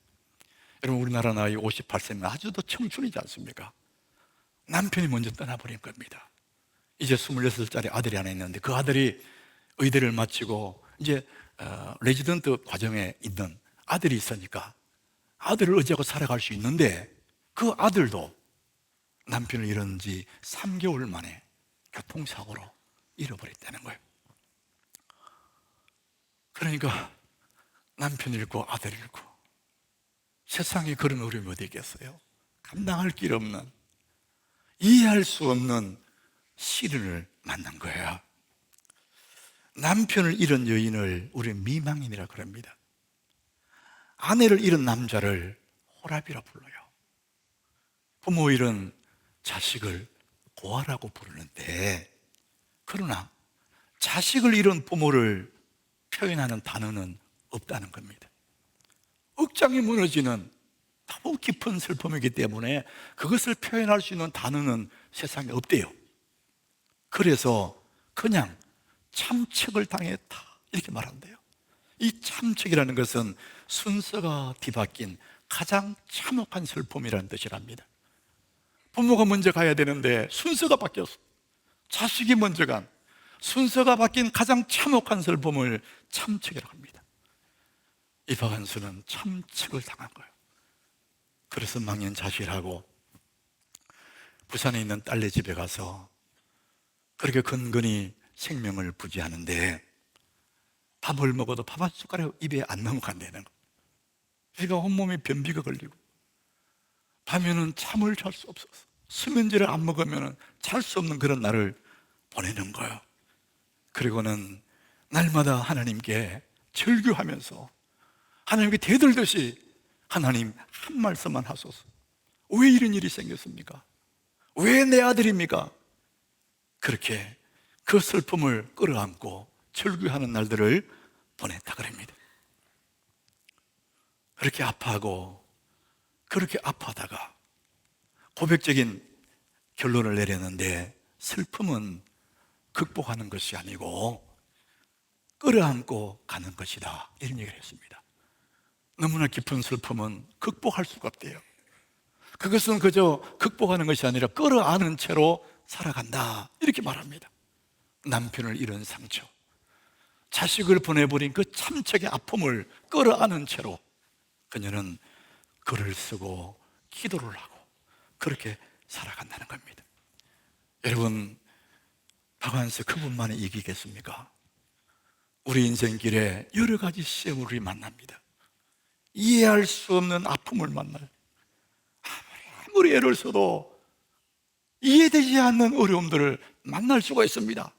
여러분, 우리나라 나이 58세면 아주 더 청춘이지 않습니까? 남편이 먼저 떠나버린 겁니다. 이제 26살짜리 아들이 하나 있는데 그 아들이 의대를 마치고 이제 레지던트 과정에 있는 아들이 있으니까 아들을 의지하고 살아갈 수 있는데 그 아들도 남편을 잃은 지 3개월 만에 교통사고로 잃어버렸다는 거예요. 그러니까 남편 잃고 아들 잃고 세상에 그런 어려움이 어디 있겠어요? 감당할 길 없는, 이해할 수 없는 시련을 만난 거예요. 남편을 잃은 여인을 우리는 미망인이라 그럽니다. 아내를 잃은 남자를 호랍이라 불러요. 부모 잃은 자식을 고아라고 부르는데, 그러나 자식을 잃은 부모를 표현하는 단어는 없다는 겁니다. 억장이 무너지는 너무 깊은 슬픔이기 때문에 그것을 표현할 수 있는 단어는 세상에 없대요. 그래서 그냥 참척을 당했다 이렇게 말한대요. 이 참척이라는 것은 순서가 뒤바뀐 가장 참혹한 슬픔이라는 뜻이랍니다. 부모가 먼저 가야 되는데 순서가 바뀌었어. 자식이 먼저 간 순서가 바뀐 가장 참혹한 슬픔을 참척이라고 합니다. 이 박완서는 참척을 당한 거예요. 그래서 망연자실하고 부산에 있는 딸네 집에 가서 그렇게 근근히 생명을 부지하는데 밥을 먹어도 밥 한 숟가락 입에 안 넘어간다는 거예요. 그러니까 온몸에 변비가 걸리고 밤에는 잠을 잘 수 없어서 수면제를 안 먹으면 잘 수 없는 그런 날을 보내는 거예요. 그리고는 날마다 하나님께 절규하면서 하나님께 대들듯이 하나님 한 말씀만 하소서. 왜 이런 일이 생겼습니까? 왜 내 아들입니까? 그렇게 그 슬픔을 끌어안고 절규하는 날들을 보냈다 그럽니다. 그렇게 아파하고 그렇게 아파하다가 고백적인 결론을 내렸는데, 슬픔은 극복하는 것이 아니고 끌어안고 가는 것이다 이런 얘기를 했습니다. 너무나 깊은 슬픔은 극복할 수가 없대요. 그것은 그저 극복하는 것이 아니라 끌어안은 채로 살아간다 이렇게 말합니다. 남편을 잃은 상처, 자식을 보내버린 그 참척의 아픔을 끌어안은 채로 그녀는 글을 쓰고 기도를 하고 그렇게 살아간다는 겁니다. 여러분, 박완서 그분만이 이기겠습니까? 우리 인생길에 여러 가지 시험을 우리 만납니다. 이해할 수 없는 아픔을 만나요. 아무리 애를 써도 이해되지 않는 어려움들을 만날 수가 있습니다.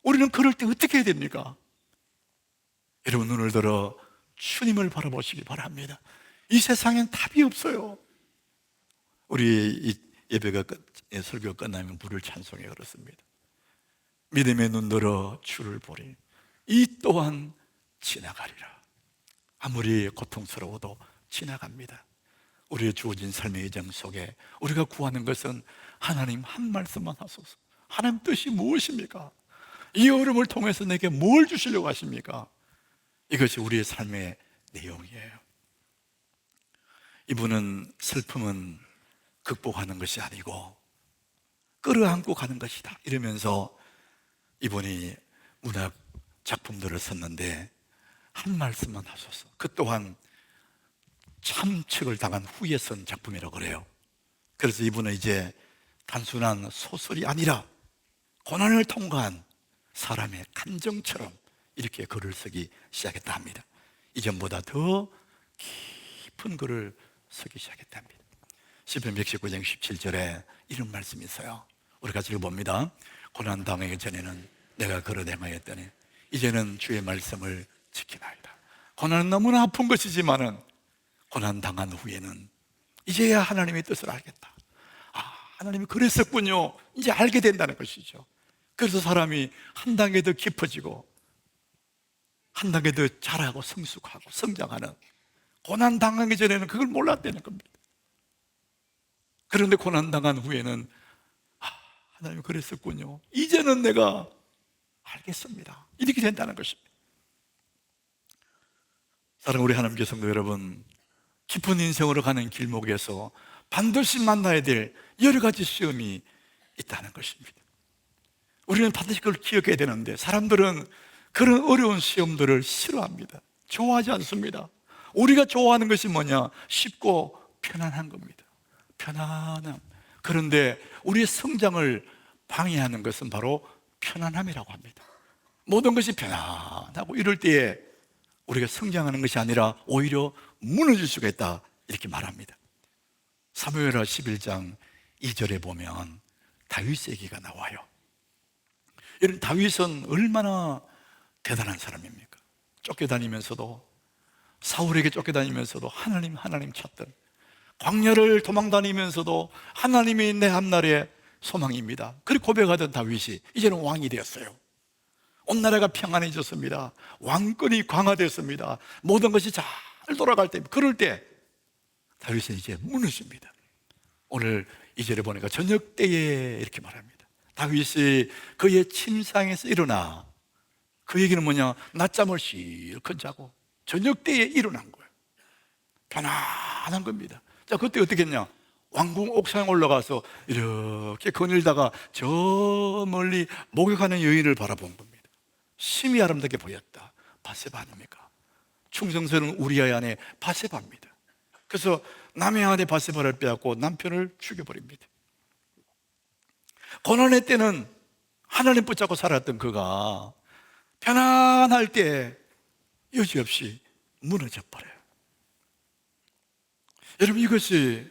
우리는 그럴 때 어떻게 해야 됩니까? 여러분, 눈을 들어 주님을 바라보시기 바랍니다. 이 세상엔 답이 없어요. 우리 이 예배가 설교가 끝나면 부를 찬송해 그렇습니다. 믿음의 눈 들어 주를 보리 이 또한 지나가리라. 아무리 고통스러워도 지나갑니다. 우리의 주어진 삶의 여정 속에 우리가 구하는 것은 하나님 한 말씀만 하소서. 하나님 뜻이 무엇입니까? 이 어려움을 통해서 내게 뭘 주시려고 하십니까? 이것이 우리의 삶의 내용이에요. 이분은 슬픔은 극복하는 것이 아니고 끌어안고 가는 것이다 이러면서 이분이 문학 작품들을 썼는데 한 말씀만 하소서. 그 또한 참척을 당한 후에 쓴 작품이라고 그래요. 그래서 이분은 이제 단순한 소설이 아니라 고난을 통과한 사람의 감정처럼 이렇게 글을 쓰기 시작했다 합니다. 이전보다 더 깊은 글을 쓰기 시작했답니다. 시편 119장 17절에 이런 말씀이 있어요. 우리 같이 읽어봅니다. 고난 당하기 전에는 내가 걸어 행하였더니 이제는 주의 말씀을 지키나이다. 고난은 너무나 아픈 것이지만은 고난 당한 후에는 이제야 하나님의 뜻을 알겠다. 하나님이 그랬었군요. 이제 알게 된다는 것이죠. 그래서 사람이 한 단계 더 깊어지고 한 단계 더 자라고 성숙하고 성장하는, 고난 당하기 전에는 그걸 몰랐다는 겁니다. 그런데 고난 당한 후에는 하나님이 그랬었군요. 이제는 내가 알겠습니다. 이렇게 된다는 것입니다. 사랑하는 우리 하나님께 성도 여러분, 깊은 인생으로 가는 길목에서 반드시 만나야 될 여러 가지 시험이 있다는 것입니다. 우리는 반드시 그걸 기억해야 되는데 사람들은 그런 어려운 시험들을 싫어합니다. 좋아하지 않습니다. 우리가 좋아하는 것이 뭐냐? 쉽고 편안한 겁니다. 편안함. 그런데 우리의 성장을 방해하는 것은 바로 편안함이라고 합니다. 모든 것이 편안하고 이럴 때에 우리가 성장하는 것이 아니라 오히려 무너질 수가 있다, 이렇게 말합니다. 사무엘하 11장 2절에 보면 다윗의 얘기가 나와요. 이런 다윗은 얼마나 대단한 사람입니까? 쫓겨다니면서도, 사울에게 쫓겨다니면서도 하나님 찾던, 광야를 도망다니면서도 하나님이 내 앞날의 소망입니다. 그렇게 고백하던 다윗이 이제는 왕이 되었어요. 온 나라가 평안해졌습니다. 왕권이 강화됐습니다. 모든 것이 잘 돌아갈 때, 그럴 때 다윗은 이제 무너집니다. 오늘 이 절에 보니까 저녁 때에 이렇게 말합니다. 다윗이 그의 침상에서 일어나, 그 얘기는 뭐냐? 낮잠을 실컷 자고 저녁 때에 일어난 거예요. 편안한 겁니다. 자, 그때 어떻게 했냐? 왕궁 옥상에 올라가서 이렇게 거닐다가 저 멀리 목욕하는 여인을 바라본 겁니다. 심히 아름답게 보였다. 바세바 아닙니까? 충성스러운 우리아의 아내 바세바입니다. 그래서 남의 아내 바세바를 빼앗고 남편을 죽여버립니다. 고난의 때는 하나님 붙잡고 살았던 그가 편안할 때 여지없이 무너져 버려요. 여러분, 이것이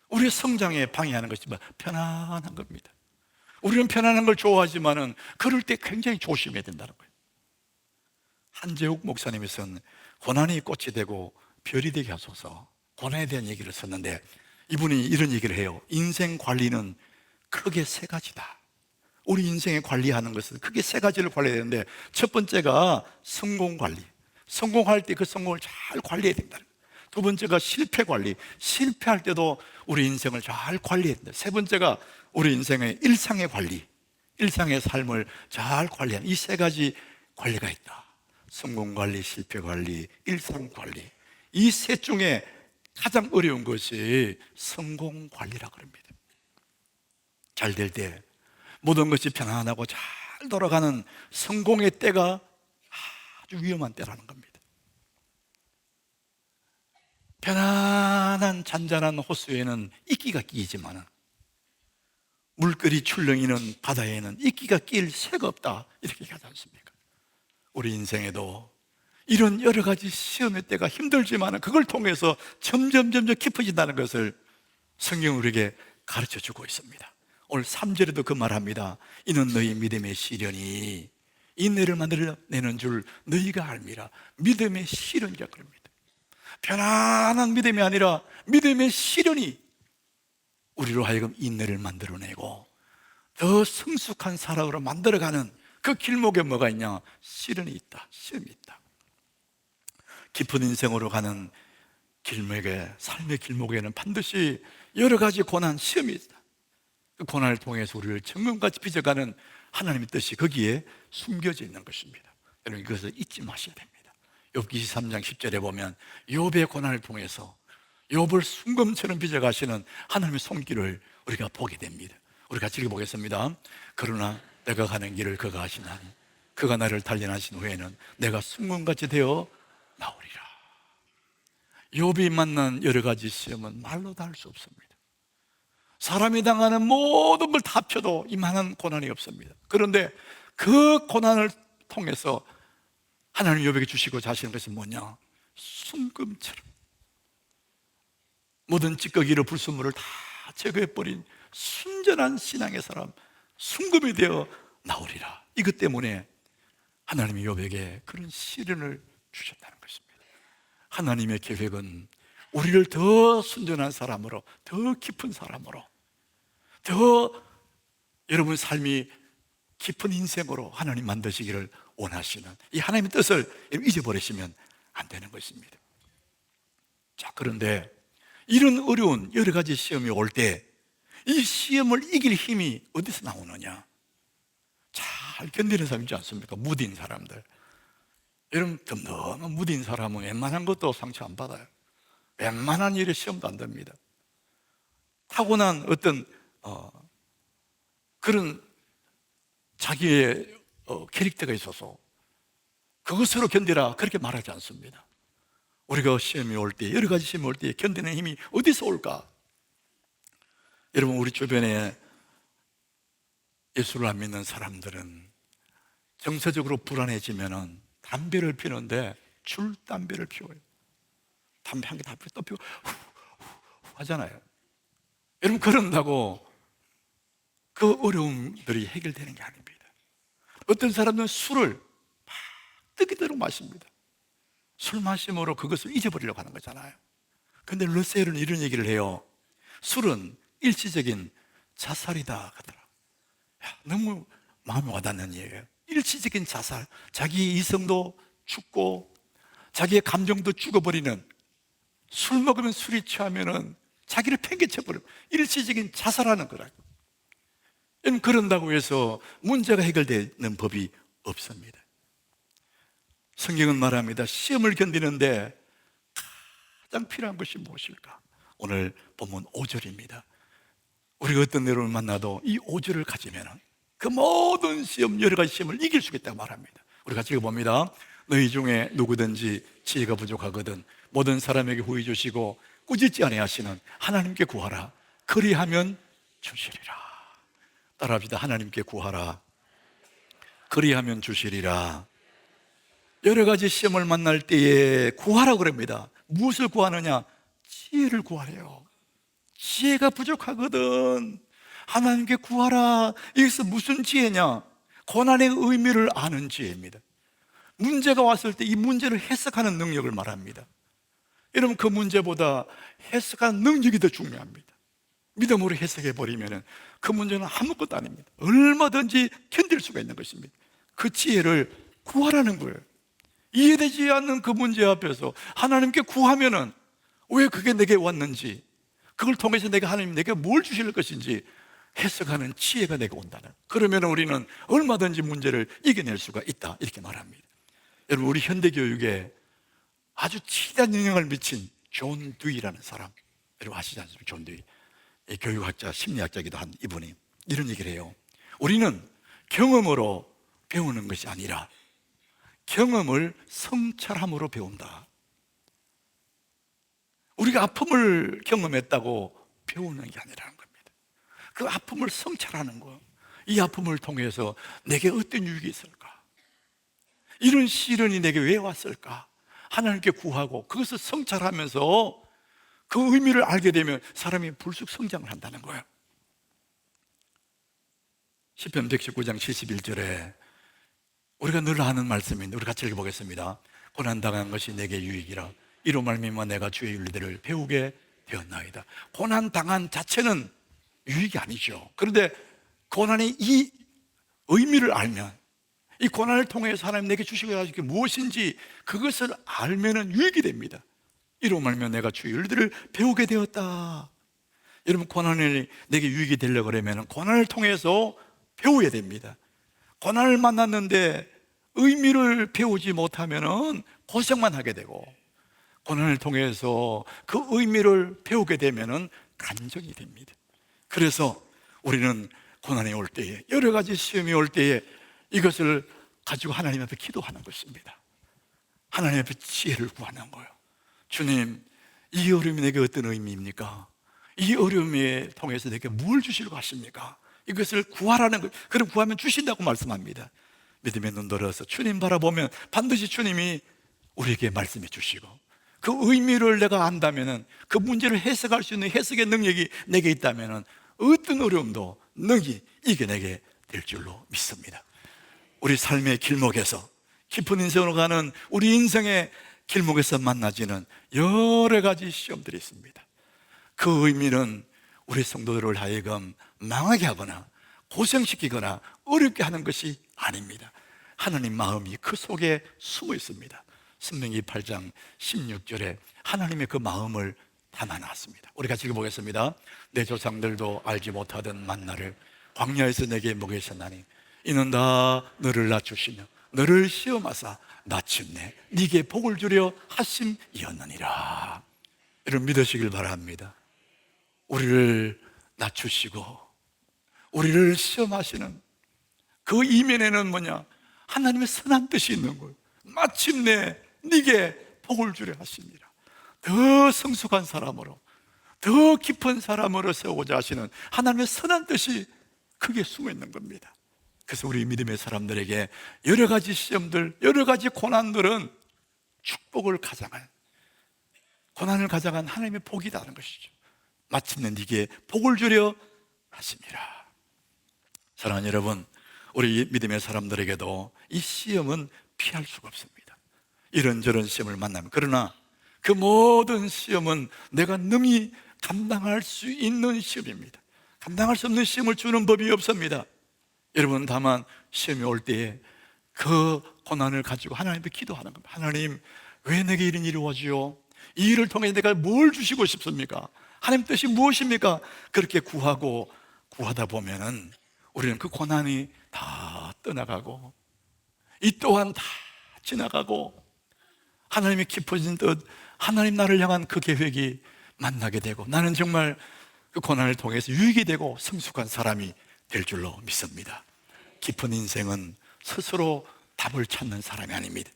우리의 성장에 방해하는 것이지만 편안한 겁니다. 우리는 편안한 걸 좋아하지만은 그럴 때 굉장히 조심해야 된다는 거예요. 한재욱 목사님이 쓴 고난이 꽃이 되고 별이 되게 하소서, 고난에 대한 얘기를 썼는데 이분이 이런 얘기를 해요. 인생 관리는 크게 세 가지다. 우리 인생에 관리하는 것은 크게 세 가지를 관리해야 되는데, 첫 번째가 성공 관리. 성공할 때 그 성공을 잘 관리해야 된다. 두 번째가 실패 관리. 실패할 때도 우리 인생을 잘 관리해야 된다. 세 번째가 우리 인생의 일상의 관리. 일상의 삶을 잘 관리하는, 이 세 가지 관리가 있다. 성공 관리, 실패 관리, 일상 관리. 이 셋 중에 가장 어려운 것이 성공 관리라고 합니다. 잘 될 때 모든 것이 편안하고 잘 돌아가는 성공의 때가 아주 위험한 때라는 겁니다. 편안한 잔잔한 호수에는 이끼가 끼이지만은 물결이 출렁이는 바다에는 이끼가 끼일 새가 없다, 이렇게 얘기하지 않습니까? 우리 인생에도 이런 여러 가지 시험의 때가 힘들지만 그걸 통해서 점점 깊어진다는 것을 성경은 우리에게 가르쳐 주고 있습니다. 오늘 3절에도 그 말합니다. 이는 너희 믿음의 시련이 인내를 만들어내는 줄 너희가 알미라. 믿음의 시련이라 그럽니다. 편안한 믿음이 아니라 믿음의 시련이 우리로 하여금 인내를 만들어내고 더 성숙한 사람으로 만들어가는 그 길목에 뭐가 있냐? 시련이 있다, 시험이 있다. 깊은 인생으로 가는 길목에, 삶의 길목에는 반드시 여러 가지 고난, 시험이 있다. 그 고난을 통해서 우리를 정금같이 빚어가는 하나님의 뜻이 거기에 숨겨져 있는 것입니다. 여러분, 이것을 잊지 마셔야 됩니다. 욥기 23장 10절에 보면 욥의 고난을 통해서 욥을 순금처럼 빚어가시는 하나님의 손길을 우리가 보게 됩니다. 우리 같이 읽어보겠습니다. 그러나 내가 가는 길을 그가 아시나니 그가 나를 단련하신 후에는 내가 순금같이 되어 나오리라. 욥이 만난 여러 가지 시험은 말로 다 할 수 없습니다. 사람이 당하는 모든 걸 다 펴도 이만한 고난이 없습니다. 그런데 그 고난을 통해서 하나님 욥에게 주시고 자시는 것은 뭐냐? 순금처럼 모든 찌꺼기를 불순물을 다 제거해버린 순전한 신앙의 사람, 순금이 되어 나오리라. 이것 때문에 하나님이 욥에게 그런 시련을 주셨다는 것입니다. 하나님의 계획은 우리를 더 순전한 사람으로, 더 깊은 사람으로, 더 여러분 삶이 깊은 인생으로 하나님 만드시기를 원하시는 이 하나님의 뜻을 잊어버리시면 안 되는 것입니다. 자, 그런데 이런 어려운 여러 가지 시험이 올 때 이 시험을 이길 힘이 어디서 나오느냐? 잘 견디는 사람 있지 않습니까? 무딘 사람들. 여러분, 덤덤한 무딘 사람은 웬만한 것도 상처 안 받아요. 웬만한 일에 시험도 안 됩니다. 타고난 어떤 그런 자기의 캐릭터가 있어서 그것으로 견디라 그렇게 말하지 않습니다. 우리가 시험이 올 때, 여러 가지 시험이 올 때 견디는 힘이 어디서 올까? 여러분, 우리 주변에 예수를 안 믿는 사람들은 정서적으로 불안해지면 담배를 피우는데 줄 담배를 피워요. 담배 한 개 다 피워, 또 피우고 하잖아요. 여러분, 그런다고 그 어려움들이 해결되는 게 아닙니다. 어떤 사람은 술을 막 뜨기대로 마십니다. 술 마심으로 그것을 잊어버리려고 하는 거잖아요. 근데 르세일은 이런 얘기를 해요. 술은 일시적인 자살이다 하더라. 너무 마음에 와닿는 얘기예요. 일시적인 자살, 자기 이성도 죽고 자기의 감정도 죽어버리는, 술 먹으면 술이 취하면은 자기를 팽개쳐버리고 일시적인 자살하는 거라고. 그런다고 해서 문제가 해결되는 법이 없습니다. 성경은 말합니다. 시험을 견디는데 가장 필요한 것이 무엇일까? 오늘 본문 5절입니다. 우리가 어떤 여러분을 만나도 이 5절을 가지면 그 모든 시험, 여러 가지 시험을 이길 수 있다고 말합니다. 우리 같이 읽어봅니다. 너희 중에 누구든지 지혜가 부족하거든 모든 사람에게 후히 주시고 꾸짖지 아니하시는 하나님께 구하라. 그리하면 주시리라. 따라합시다. 하나님께 구하라. 그리하면 주시리라. 여러 가지 시험을 만날 때에 구하라 그럽니다. 무엇을 구하느냐? 지혜를 구하래요. 지혜가 부족하거든 하나님께 구하라. 여기서 무슨 지혜냐? 고난의 의미를 아는 지혜입니다. 문제가 왔을 때 이 문제를 해석하는 능력을 말합니다. 여러분, 그 문제보다 해석하는 능력이 더 중요합니다. 믿음으로 해석해버리면 그 문제는 아무것도 아닙니다. 얼마든지 견딜 수가 있는 것입니다. 그 지혜를 구하라는 거예요. 이해되지 않는 그 문제 앞에서 하나님께 구하면은 왜 그게 내게 왔는지, 그걸 통해서 내가 하나님 내게 뭘 주실 것인지 해석하는 지혜가 내게 온다는, 그러면 우리는 얼마든지 문제를 이겨낼 수가 있다, 이렇게 말합니다. 여러분, 우리 현대교육에 아주 치대한 영향을 미친 존 듀이라는 사람, 여러분 아시지 않습니까? 존 듀이, 교육학자, 심리학자기도 한 이분이 이런 얘기를 해요. 우리는 경험으로 배우는 것이 아니라 경험을 성찰함으로 배운다. 우리가 아픔을 경험했다고 배우는 게 아니라는 겁니다. 그 아픔을 성찰하는 거, 이 아픔을 통해서 내게 어떤 유익이 있을까? 이런 시련이 내게 왜 왔을까? 하나님께 구하고 그것을 성찰하면서 그 의미를 알게 되면 사람이 불쑥 성장을 한다는 거예요. 시편 119장 71절에 우리가 늘 하는 말씀인데 우리 같이 읽어보겠습니다. 고난당한 것이 내게 유익이라 이로 말미암아 내가 주의 윤리들을 배우게 되었나이다. 고난당한 자체는 유익이 아니죠. 그런데 고난의 이 의미를 알면, 이 고난을 통해서 하나님 내게 주시고 하신 게 무엇인지 그것을 알면은 유익이 됩니다. 이로 말미암아 내가 주의 윤리들을 배우게 되었다. 여러분, 고난이 내게 유익이 되려고 그러면 고난을 통해서 배워야 됩니다. 고난을 만났는데 의미를 배우지 못하면 고생만 하게 되고, 고난을 통해서 그 의미를 배우게 되면 간증이 됩니다. 그래서 우리는 고난이 올 때에, 여러 가지 시험이 올 때에 이것을 가지고 하나님 앞에 기도하는 것입니다. 하나님 앞에 지혜를 구하는 거예요. 주님, 이 어려움이 내게 어떤 의미입니까? 이 어려움에 통해서 내게 뭘 주시려고 하십니까? 이것을 구하라는 것. 그럼 구하면 주신다고 말씀합니다. 믿음의 눈 들어서 주님 바라보면 반드시 주님이 우리에게 말씀해 주시고 그 의미를 내가 안다면은, 그 문제를 해석할 수 있는 해석의 능력이 내게 있다면은 어떤 어려움도 능히 이겨내게 될 줄로 믿습니다. 우리 삶의 길목에서, 깊은 인생으로 가는 우리 인생의 길목에서 만나지는 여러 가지 시험들이 있습니다. 그 의미는 우리 성도들을 하여금 망하게 하거나 고생시키거나 어렵게 하는 것이 아닙니다. 하나님 마음이 그 속에 숨어 있습니다. 신명기 8장 16절에 하나님의 그 마음을 담아놨습니다. 우리 같이 읽어보겠습니다. 내 조상들도 알지 못하던 만나를 광야에서 내게 먹이셨나니 이는 다 너를 낮추시며 너를 시험하사 마침내 네게 복을 주려 하심이었느니라. 여러분 믿으시길 바랍니다. 우리를 낮추시고 우리를 시험하시는 그 이면에는 뭐냐? 하나님의 선한 뜻이 있는 거예요. 마침내 네게 복을 주려 하십니다. 더 성숙한 사람으로, 더 깊은 사람으로 세우고자 하시는 하나님의 선한 뜻이 크게 숨어 있는 겁니다. 그래서 우리 믿음의 사람들에게 여러 가지 시험들, 여러 가지 고난들은 축복을 가져간, 고난을 가져간 하나님의 복이라는 것이죠. 마침내 네게 복을 주려 하십니다. 사랑하는 여러분, 우리 믿음의 사람들에게도 이 시험은 피할 수가 없습니다. 이런저런 시험을 만나면, 그러나 그 모든 시험은 내가 능히 감당할 수 있는 시험입니다. 감당할 수 없는 시험을 주는 법이 없습니다. 여러분, 다만 시험이 올 때에 그 고난을 가지고 하나님께 기도하는 겁니다. 하나님, 왜 내게 이런 일이 오지요? 이 일을 통해 내가 뭘 주시고 싶습니까? 하나님 뜻이 무엇입니까? 그렇게 구하다 보면은 우리는 그 고난이 다 떠나가고 이 또한 다 지나가고 하나님의 깊어진 뜻, 하나님 나를 향한 그 계획이 만나게 되고 나는 정말 그 고난을 통해서 유익이 되고 성숙한 사람이 될 줄로 믿습니다. 깊은 인생은 스스로 답을 찾는 사람이 아닙니다.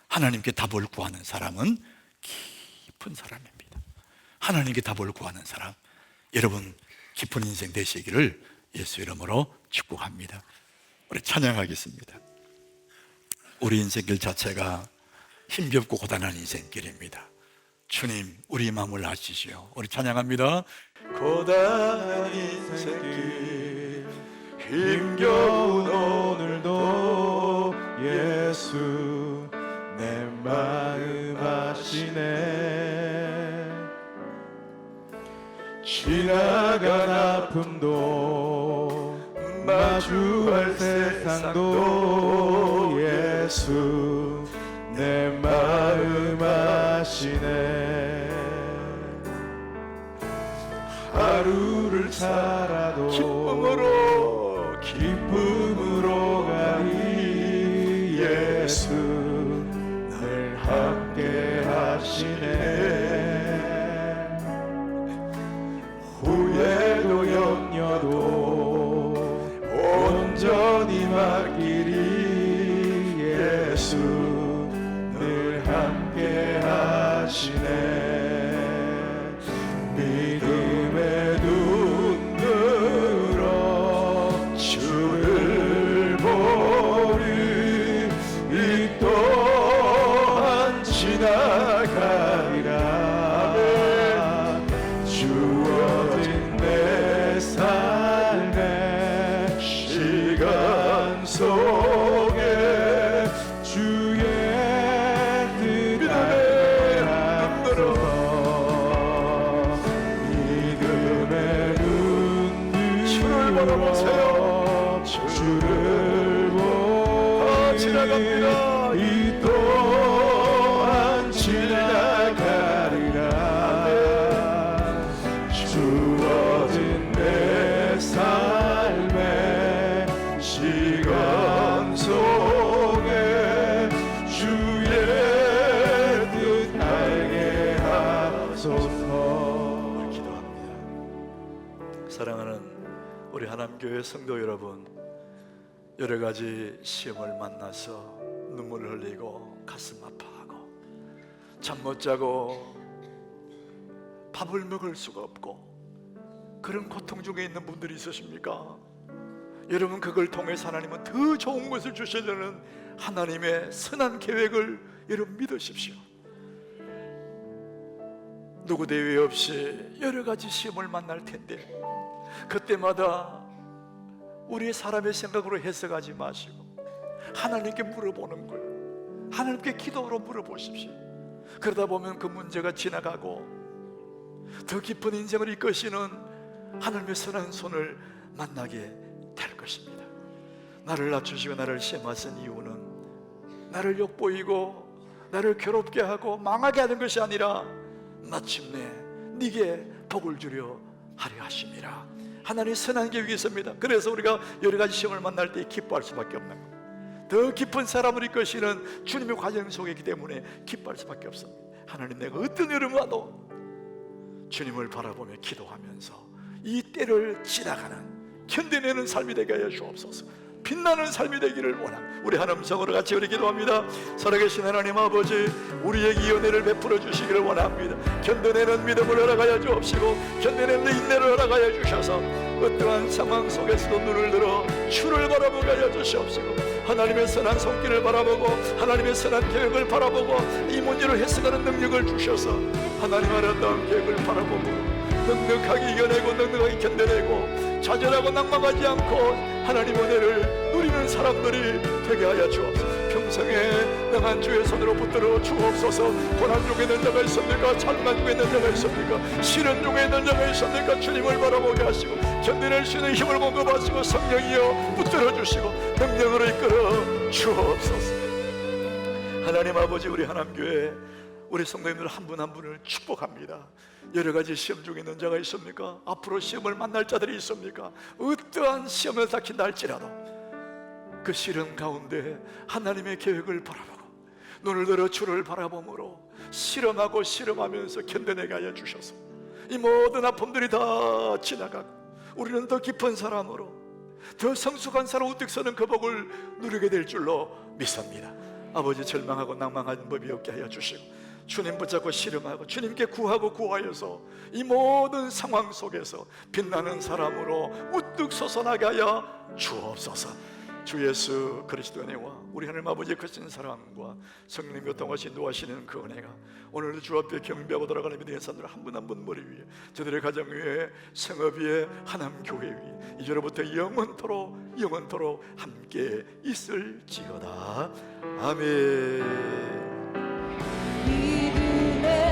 하나님께 답을 구하는 사람은 깊은 사람입니다. 하나님께 답을 구하는 사람, 여러분 깊은 인생 되시기를 예수 이름으로 축복합니다. 우리 찬양하겠습니다. 우리 인생길 자체가 힘겹고 고단한 인생길입니다. 주님, 우리 마음을 아시지요. 우리 찬양합니다. 고단한 인생길 힘겨운 오늘도 예수 내 마음 아시네. 지나간 아픔도 마주할 세상도 예수 내 마음 아시네. 하루를 살아도 기쁨으로 가니 예수 늘 함께 하시네. 후회도 염려도 온전히 맡기리 예수 늘 함께 하시네. 믿음의 눈 들어 주를 보리 이 또한 지나가리라. 주어진 내 삶의 시간 속에 주의 뜻 알아서 믿음의 눈 들어 주를 보니 지나갑니다. 이 또한 지나가리라. 주어진 내 삶의 시간 속에 주의 뜻 알게 하소서. 기도합니다. 사랑하는 우리 하남교회 성도 여러분, 여러 가지 시험을 만나서 눈물을 흘리고 가슴 아파하고 잠 못 자고 밥을 먹을 수가 없고 그런 고통 중에 있는 분들이 있으십니까? 여러분, 그걸 통해서 하나님은 더 좋은 것을 주시려는 하나님의 선한 계획을 여러분 믿으십시오. 누구 대회 없이 여러 가지 시험을 만날 텐데 그때마다 우리의 사람의 생각으로 해석하지 마시고 하나님께 물어보는 거예요. 하나님께 기도로 물어보십시오. 그러다 보면 그 문제가 지나가고 더 깊은 인생을 이끄시는 하나님의 선한 손을 만나게 될 것입니다. 나를 낮추시고 나를 시험하신 이유는 나를 욕보이고 나를 괴롭게 하고 망하게 하는 것이 아니라 마침내 네게 복을 주려 하려 하심이라. 하나님의 선한 계획이 있습니다. 그래서 우리가 여러 가지 시험을 만날 때 기뻐할 수밖에 없는 겁니다. 더 깊은 사람을 이끄시는 주님의 과정 속에 있기 때문에 기뻐할 수밖에 없습니다. 하나님, 내가 어떤 여름 와도 주님을 바라보며 기도하면서 이 때를 지나가는 견뎌내는 삶이 되게 하여 주옵소서. 빛나는 삶이 되기를 원합니다. 우리 한 음성으로 같이 우리 기도합니다. 살아계신 하나님 아버지, 우리에게 이 은혜를 베풀어 주시기를 원합니다. 견뎌내는 믿음을 허락하여 주옵시고 견뎌내는 인내를 허락하여 주셔서 어떠한 상황 속에서도 눈을 들어 주를 바라보게 하여 주시옵시고 하나님의 선한 손길을 바라보고 하나님의 선한 계획을 바라보고 이 문제를 해석하는 능력을 주셔서 하나님 아름다운 계획을 바라보고 넉넉하게 이겨내고 넉넉하게 견뎌내고 좌절하고 낭망하지 않고 하나님 은혜를 누리는 사람들이 되게 하여 주옵소서. 평생에 능한 주의 손으로 붙들어 주옵소서. 고난 중에 있는 자가 있습니까? 찬란 중에 있는 자가 있습니까? 시련 중에 있는 자가 있습니까? 주님을 바라보게 하시고 견뎌낼 수 있는 힘을 공급하시고 성령이여 붙들어 주시고 능력으로 이끌어 주옵소서. 하나님 아버지, 우리 하남교회 우리 성도님들 한 분 한 분을 축복합니다. 여러 가지 시험 중에 있는 자가 있습니까? 앞으로 시험을 만날 자들이 있습니까? 어떠한 시험을 닥친다 할지라도 그 시련 가운데 하나님의 계획을 바라보고 눈을 들어 주를 바라봄으로 실험하고 실험하면서 견뎌내게 하여 주셔서 이 모든 아픔들이 다 지나가고 우리는 더 깊은 사람으로 더 성숙한 사람 우뚝 서는 그 복을 누리게 될 줄로 믿습니다. 아버지, 절망하고 낭망하는 법이 없게 하여 주시고 주님 붙잡고 씨름하고 주님께 구하고 구하여서 이 모든 상황 속에서 빛나는 사람으로 우뚝 솟아나게 하여 주옵소서. 주 예수 그리스도의 은혜와 우리 하나님 아버지의 크신 사랑과 성령님 교통하시 인도하시는 그 은혜가 오늘도 주 앞에 경배하고 돌아가는 믿음의 사람들 한 분 한 분 머리 위에, 저들의 가정 위에, 성업 위에, 하나님교회 위에 이제로부터 영원토록 함께 있을지어다. 아멘. 믿음의